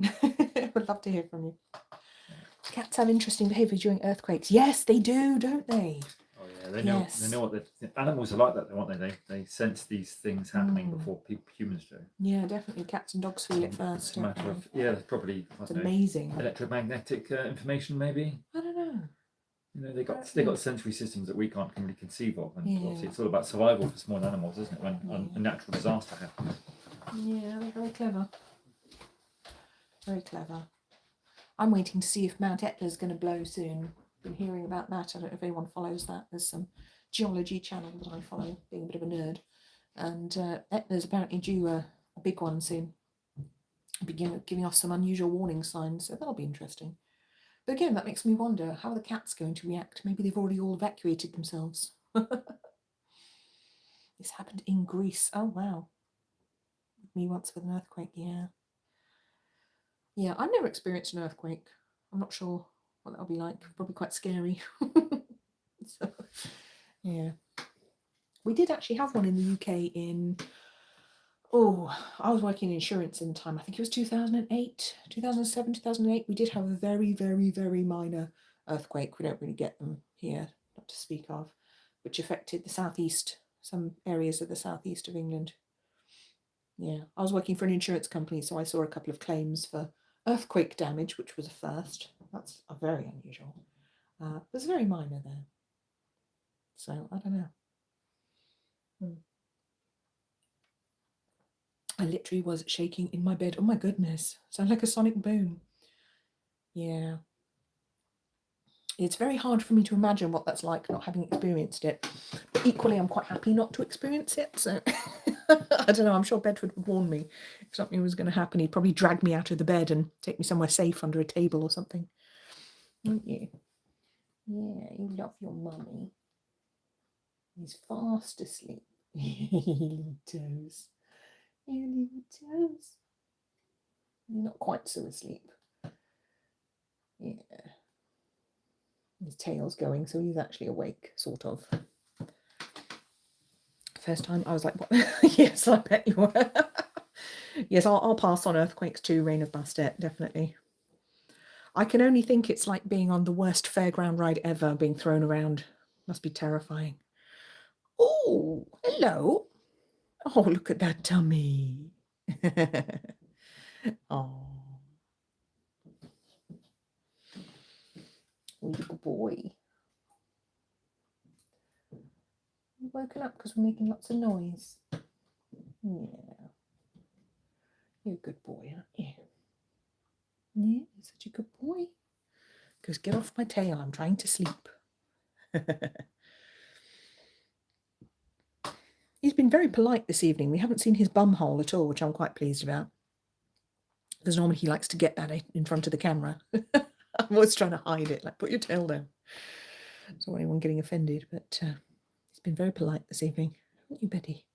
Would love to hear from you. Cats have interesting behaviour during earthquakes. Yes, they do, don't they? Oh yeah, they know. Yes. They know what the animals are like that, aren't they? They sense these things happening before humans do. Yeah, definitely. Cats and dogs feel it first. It's a matter of there's probably amazing electromagnetic information, maybe. I don't know. You know, they got sensory systems that we can't really conceive of, and obviously it's all about survival for small animals, isn't it? When a natural disaster happens. Yeah, they're very clever. Very clever. I'm waiting to see if Mount Etna's going to blow soon. Been hearing about that. I don't know if anyone follows that. There's some geology channel that I follow, being a bit of a nerd. And Etna's apparently due a big one soon. Giving off some unusual warning signs, so that'll be interesting. But again, that makes me wonder, how are the cats going to react? Maybe they've already all evacuated themselves. This happened in Greece. Oh, wow. Me once with an earthquake, yeah. Yeah, I've never experienced an earthquake. I'm not sure what that'll be like. Probably quite scary. So, yeah. We did actually have one in the UK in... I was working in insurance in the time. I think it was 2008, 2007, 2008. We did have a very, very, very minor earthquake. We don't really get them here, not to speak of, which affected the southeast, some areas of the southeast of England. Yeah, I was working for an insurance company, so I saw a couple of claims for earthquake damage, which was a first. That's a very unusual. It was very minor there. So, I don't know. I literally was shaking in my bed. Oh my goodness. Sound like a sonic boom. Yeah. It's very hard for me to imagine what that's like, not having experienced it. But equally, I'm quite happy not to experience it. So, I don't know. I'm sure Bedford would warn me if something was going to happen. He'd probably drag me out of the bed and take me somewhere safe under a table or something. Wouldn't you? Yeah, you love your mummy. He's fast asleep. Little toes. Little toes. You're not quite so asleep. Yeah. His tail's going, so he's actually awake, sort of. First time I was like, what? Yes, I bet you were. Yes, I'll pass on Earthquakes 2, Reign of Bastet, definitely. I can only think it's like being on the worst fairground ride ever, being thrown around. Must be terrifying. Oh, hello. Oh, look at that tummy. Oh, little boy. You woken up because we're making lots of noise. Yeah. You're a good boy, aren't you? Yeah, you're such a good boy. Goes, get off my tail. I'm trying to sleep. He's been very polite this evening. We haven't seen his bum hole at all, which I'm quite pleased about. Because normally he likes to get that in front of the camera. I'm always trying to hide it, like put your tail down. I don't want anyone getting offended, but he's been very polite this evening. Haven't you, Beddy?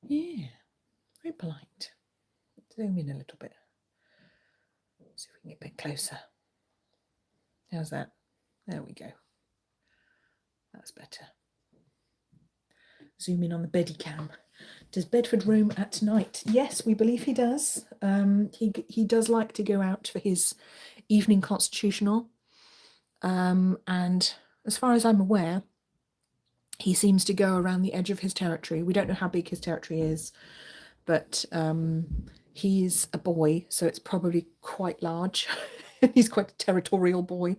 Yeah, very polite. Zoom in a little bit. See if we can get a bit closer. How's that? There we go. That's better. Zoom in on the Beddy cam. Does Bedford roam at night? Yes, we believe he does. He does like to go out for his evening constitutional. And as far as I'm aware, he seems to go around the edge of his territory. We don't know how big his territory is, but he's a boy, so it's probably quite large. He's quite a territorial boy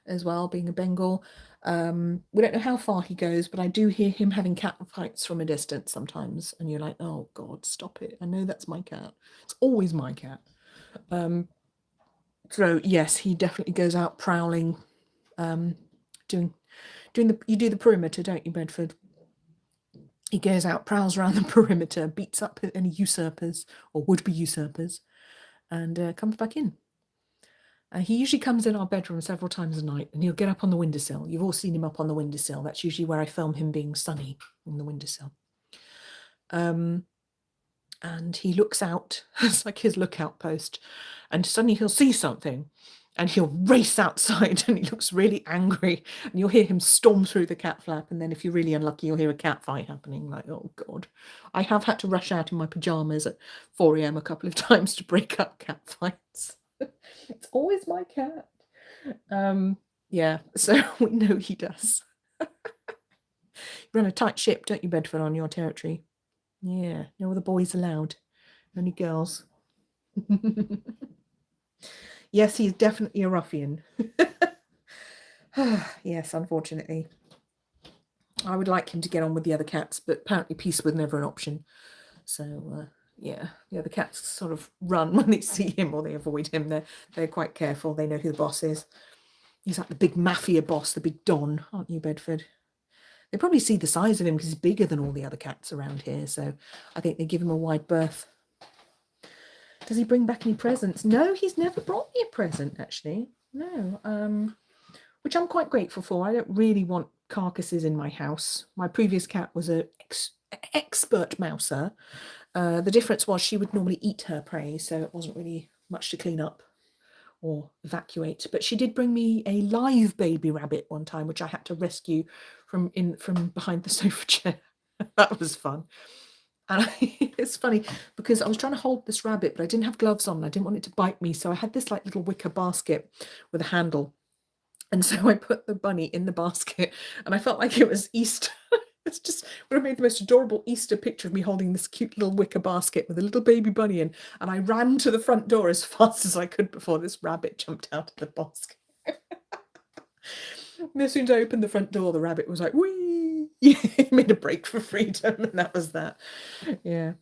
as well, being a Bengal. We don't know how far he goes, but I do hear him having cat fights from a distance sometimes, and you're like, oh God, stop it. I know that's my cat. It's always my cat. So yes, he definitely goes out prowling, doing you do the perimeter, don't you, Bedford? He goes out, prowls around the perimeter, beats up any usurpers or would-be usurpers, and comes back in. He usually comes in our bedroom several times a night, and he'll get up on the windowsill. You've all seen him up on the windowsill. That's usually where I film him being sunny, on the windowsill. And he looks out. It's like his lookout post. And suddenly he'll see something, and he'll race outside, and he looks really angry. And you'll hear him storm through the cat flap. And then if you're really unlucky, you'll hear a cat fight happening. Like, oh God. I have had to rush out in my pajamas at 4 a.m. a couple of times to break up cat fights. It's always my cat. Yeah, so we know he does. You run a tight ship, don't you, Bedford, on your territory? Yeah, no other boys allowed. Only girls. Yes, he's definitely a ruffian. Yes, unfortunately. I would like him to get on with the other cats, but apparently peace was never an option. So, yeah, the other cats sort of run when they see him or they avoid him. They're quite careful. They know who the boss is. He's like the big mafia boss, the big Don, aren't you, Bedford? They probably see the size of him because he's bigger than all the other cats around here. So I think they give him a wide berth. Does he bring back any presents? No, he's never brought me a present, actually. No, which I'm quite grateful for. I don't really want carcasses in my house. My previous cat was an expert mouser. The difference was she would normally eat her prey, so it wasn't really much to clean up or evacuate. But she did bring me a live baby rabbit one time, which I had to rescue from behind the sofa chair. That was fun. And it's funny because I was trying to hold this rabbit, but I didn't have gloves on. I didn't want it to bite me. So I had this like little wicker basket with a handle. And so I put the bunny in the basket and I felt like it was Easter. It's just would have made the most adorable Easter picture of me holding this cute little wicker basket with a little baby bunny in. And I ran to the front door as fast as I could before this rabbit jumped out of the basket. And as soon as I opened the front door, the rabbit was like, whee! He made a break for freedom, and that was that. Yeah.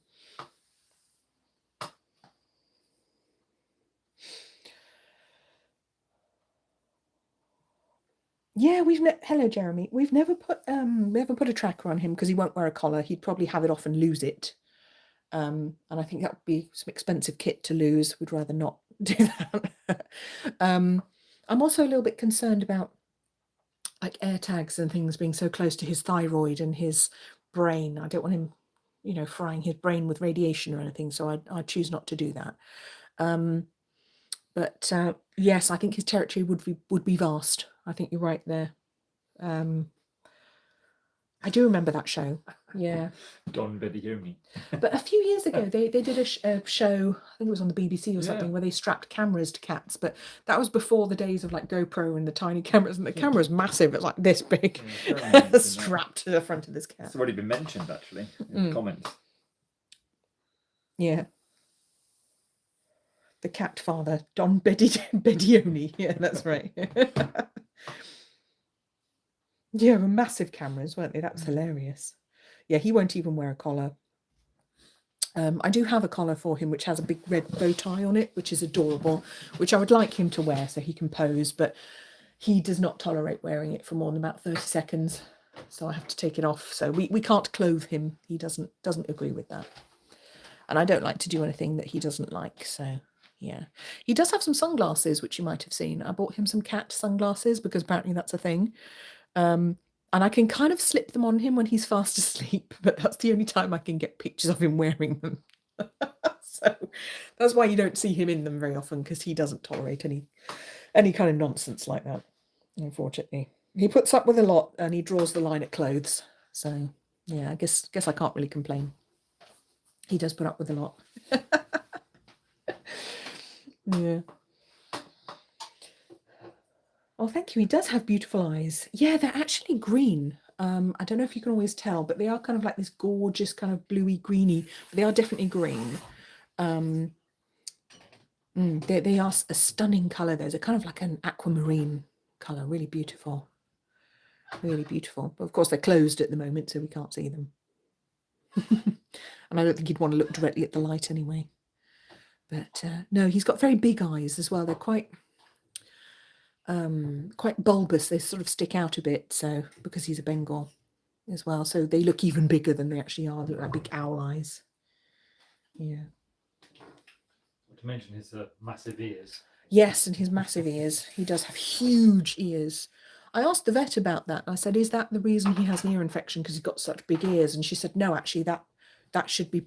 Yeah, hello, Jeremy. We've never put a tracker on him because he won't wear a collar. He'd probably have it off and lose it. And I think that would be some expensive kit to lose. We'd rather not do that. I'm also a little bit concerned about like air tags and things being so close to his thyroid and his brain. I don't want him, you know, frying his brain with radiation or anything. So I choose not to do that. But yes, I think his territory would be vast. I think you're right there. I do remember that show. Yeah. Don Beddy. But a few years ago, they did a show, I think it was on the BBC or something, Yeah. where they strapped cameras to cats. But that was before the days of like GoPro and the tiny cameras. And the camera's massive. It's like this big, strapped to the front of this cat. It's already been mentioned, actually, in the comments. Yeah. The cat father, Don Beddioni. Yeah, that's right. Yeah, were massive cameras, weren't they? That was hilarious. Yeah, he won't even wear a collar. I do have a collar for him, which has a big red bow tie on it, which is adorable, which I would like him to wear so he can pose, but he does not tolerate wearing it for more than about 30 seconds. So I have to take it off. So we can't clothe him. He doesn't agree with that. And I don't like to do anything that he doesn't like. So yeah, he does have some sunglasses, which you might have seen. I bought him some cat sunglasses because apparently that's a thing. And I can kind of slip them on him when he's fast asleep, but that's the only time I can get pictures of him wearing them. So that's why you don't see him in them very often, because he doesn't tolerate any kind of nonsense like that, unfortunately. He puts up with a lot and he draws the line at clothes. So yeah, I guess I can't really complain. He does put up with a lot. Yeah. Oh, thank you. He does have beautiful eyes. Yeah, they're actually green. I don't know if you can always tell, but they are kind of like this gorgeous kind of bluey greeny, but they are definitely green. They are a stunning color. There's a kind of like an aquamarine color, really beautiful. Really beautiful. But of course, they're closed at the moment, so we can't see them. And I don't think he'd want to look directly at the light anyway. But no, he's got very big eyes as well. They're quite bulbous. They sort of stick out a bit, so because he's a Bengal as well, so they look even bigger than they actually are. They look like big owl eyes. Yeah. Not to mention his massive ears. Yes, and his massive ears. He does have huge ears. I asked the vet about that. I said, is that the reason he has an ear infection, because he's got such big ears? And she said, no, actually, that should be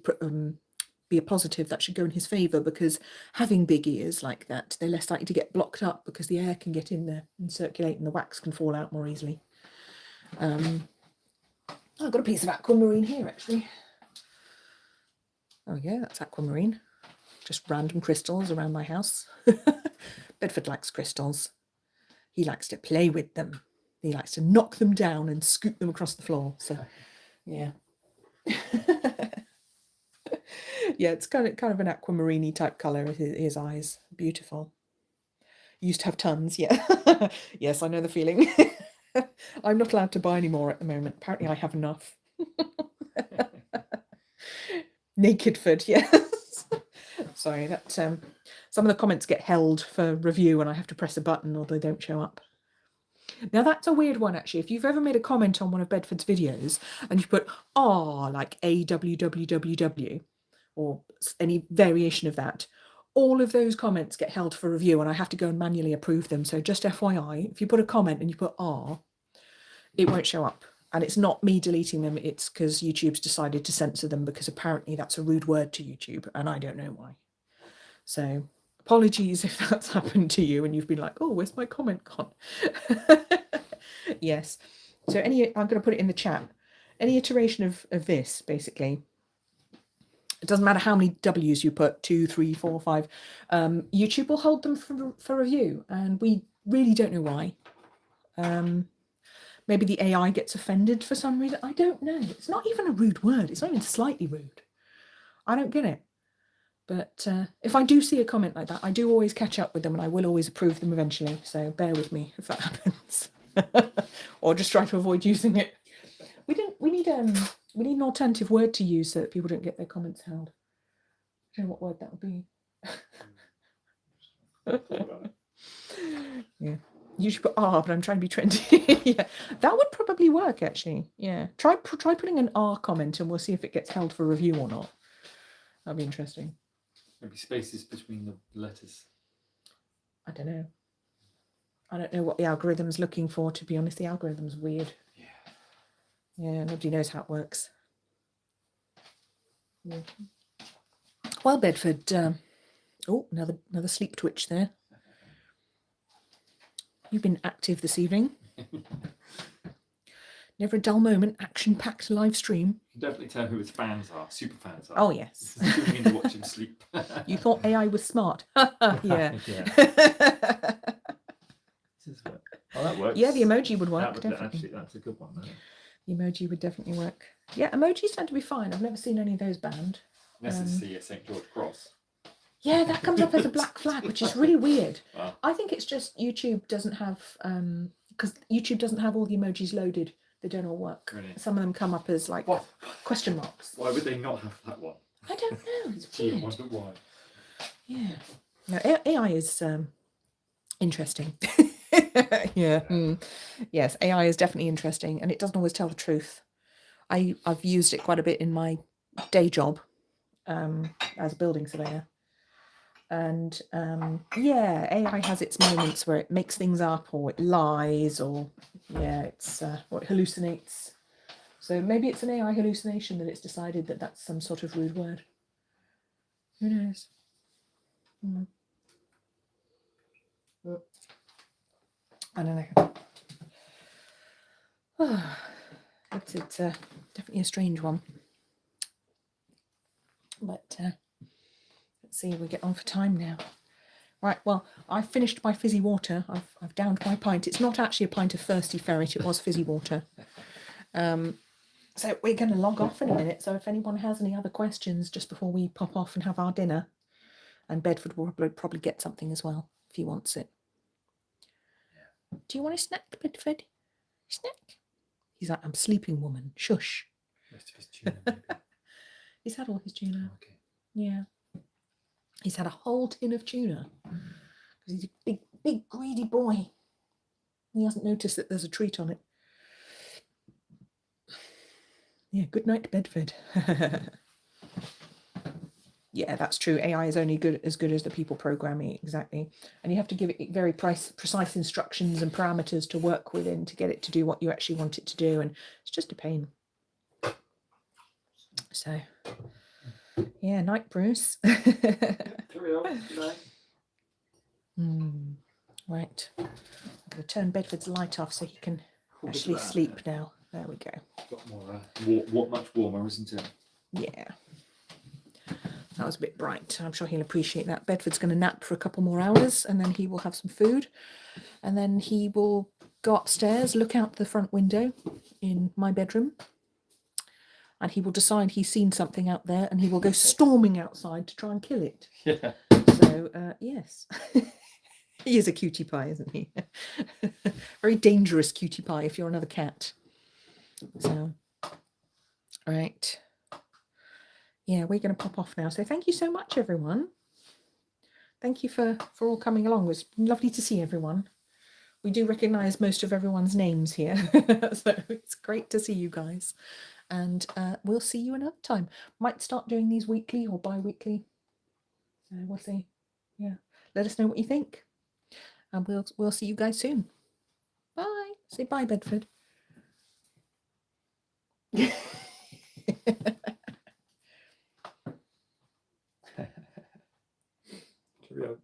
a positive. That should go in his favour, because having big ears like that, they're less likely to get blocked up because the air can get in there and circulate and the wax can fall out more easily. I've got a piece of aquamarine here, actually. Oh yeah, that's aquamarine. Just random crystals around my house. Bedford likes crystals. He likes to play with them. He likes to knock them down and scoop them across the floor. So, yeah. Yeah, it's kind of an aquamarine-y type colour. His eyes, beautiful. Used to have tons, yeah. Yes, I know the feeling. I'm not allowed to buy any more at the moment. Apparently, I have enough. Nakedford, yes. Sorry, that some of the comments get held for review and I have to press a button or they don't show up. Now that's a weird one, actually. If you've ever made a comment on one of Bedford's videos and you put like AWWWW or any variation of that, all of those comments get held for review and I have to go and manually approve them. So just FYI, if you put a comment and you put it won't show up. And it's not me deleting them, it's because YouTube's decided to censor them because apparently that's a rude word to YouTube and I don't know why. So apologies if that's happened to you and you've been like, oh, where's my comment gone? Yes. So I'm going to put it in the chat. Any iteration of this, basically, it doesn't matter how many W's you put, 2, 3, 4, 5, YouTube will hold them for review and we really don't know why. Maybe the AI gets offended for some reason. I don't know. It's not even a rude word. It's not even slightly rude. I don't get it. But if I do see a comment like that, I do always catch up with them and I will always approve them eventually. So bear with me if that happens. Or just try to avoid using it. We need an alternative word to use so that people don't get their comments held. I don't know what word that would be. Yeah. You should put but I'm trying to be trendy. Yeah, that would probably work actually. Yeah, try putting an comment and we'll see if it gets held for review or not. That'd be interesting. Maybe spaces between the letters. I don't know. I don't know what the algorithm's looking for, to be honest. The algorithm's weird. Yeah, nobody knows how it works. Yeah. Well, Bedford, oh, another sleep twitch there. You've been active this evening. Never a dull moment, action-packed live stream. You can definitely tell who his fans are, super fans are. Oh, yes. Tuning in to watch him sleep. You thought AI was smart. Yeah. Oh, that works. Yeah, the emoji would work, definitely. Actually, that's a good one. The emoji would definitely work. Yeah, emojis tend to be fine. I've never seen any of those banned. Unless it's the St. George Cross. Yeah, that comes up as a black flag, which is really weird. Wow. I think it's just YouTube doesn't have, because YouTube doesn't have all the emojis loaded. They don't all work. Really? Some of them come up as like question marks. Why would they not have that one? I don't know. It's Gee, I weird. wonder why. Yeah. No, AI is interesting. Yeah. Yes, AI is definitely interesting, and it doesn't always tell the truth. I've used it quite a bit in my day job as a building surveyor. And yeah, AI has its moments where it makes things up, or it lies, or it's or it hallucinates. So maybe it's an AI hallucination that it's decided that that's some sort of rude word. Who knows? I don't know. It's definitely a strange one. But let's see if we get on for time now. Right, well, I've finished my fizzy water. I've downed my pint. It's not actually a pint of thirsty ferret. It was fizzy water. So we're going to log off in a minute. So if anyone has any other questions just before we pop off and have our dinner, and Bedford will probably get something as well if he wants it. Yeah. Do you want a snack, Bedford? Snack? He's like, I'm sleeping, woman. Shush. Rest of his tuna, maybe. He's had all his tuna. Okay. Yeah. He's had a whole tin of tuna. Because he's a big, greedy boy. He hasn't noticed that there's a treat on it. Yeah, good night, Bedford. Yeah, that's true. AI is only as good as the people programming it, exactly. And you have to give it very precise instructions and parameters to work within to get it to do what you actually want it to do. And it's just a pain. So, yeah, night, Bruce. Cheerio. Good night. Right. I'm going to turn Bedford's light off so he can actually sleep now. There we go. Got more, much warmer, isn't it? Yeah. That was a bit bright. I'm sure he'll appreciate that. Bedford's going to nap for a couple more hours, and then he will have some food. And then he will go upstairs, look out the front window in my bedroom, and he will decide he's seen something out there, and he will go storming outside to try and kill it. Yeah. So, yes. He is a cutie pie, isn't he? Very dangerous cutie pie if you're another cat. So, right. Yeah, we're going to pop off now. So thank you so much, everyone. Thank you for all coming along. It was lovely to see everyone. We do recognise most of everyone's names here. So it's great to see you guys. And we'll see you another time. Might start doing these weekly or bi-weekly. So we'll see. Yeah. Let us know what you think. And we'll see you guys soon. Bye. Say bye, Bedford. Cheerio.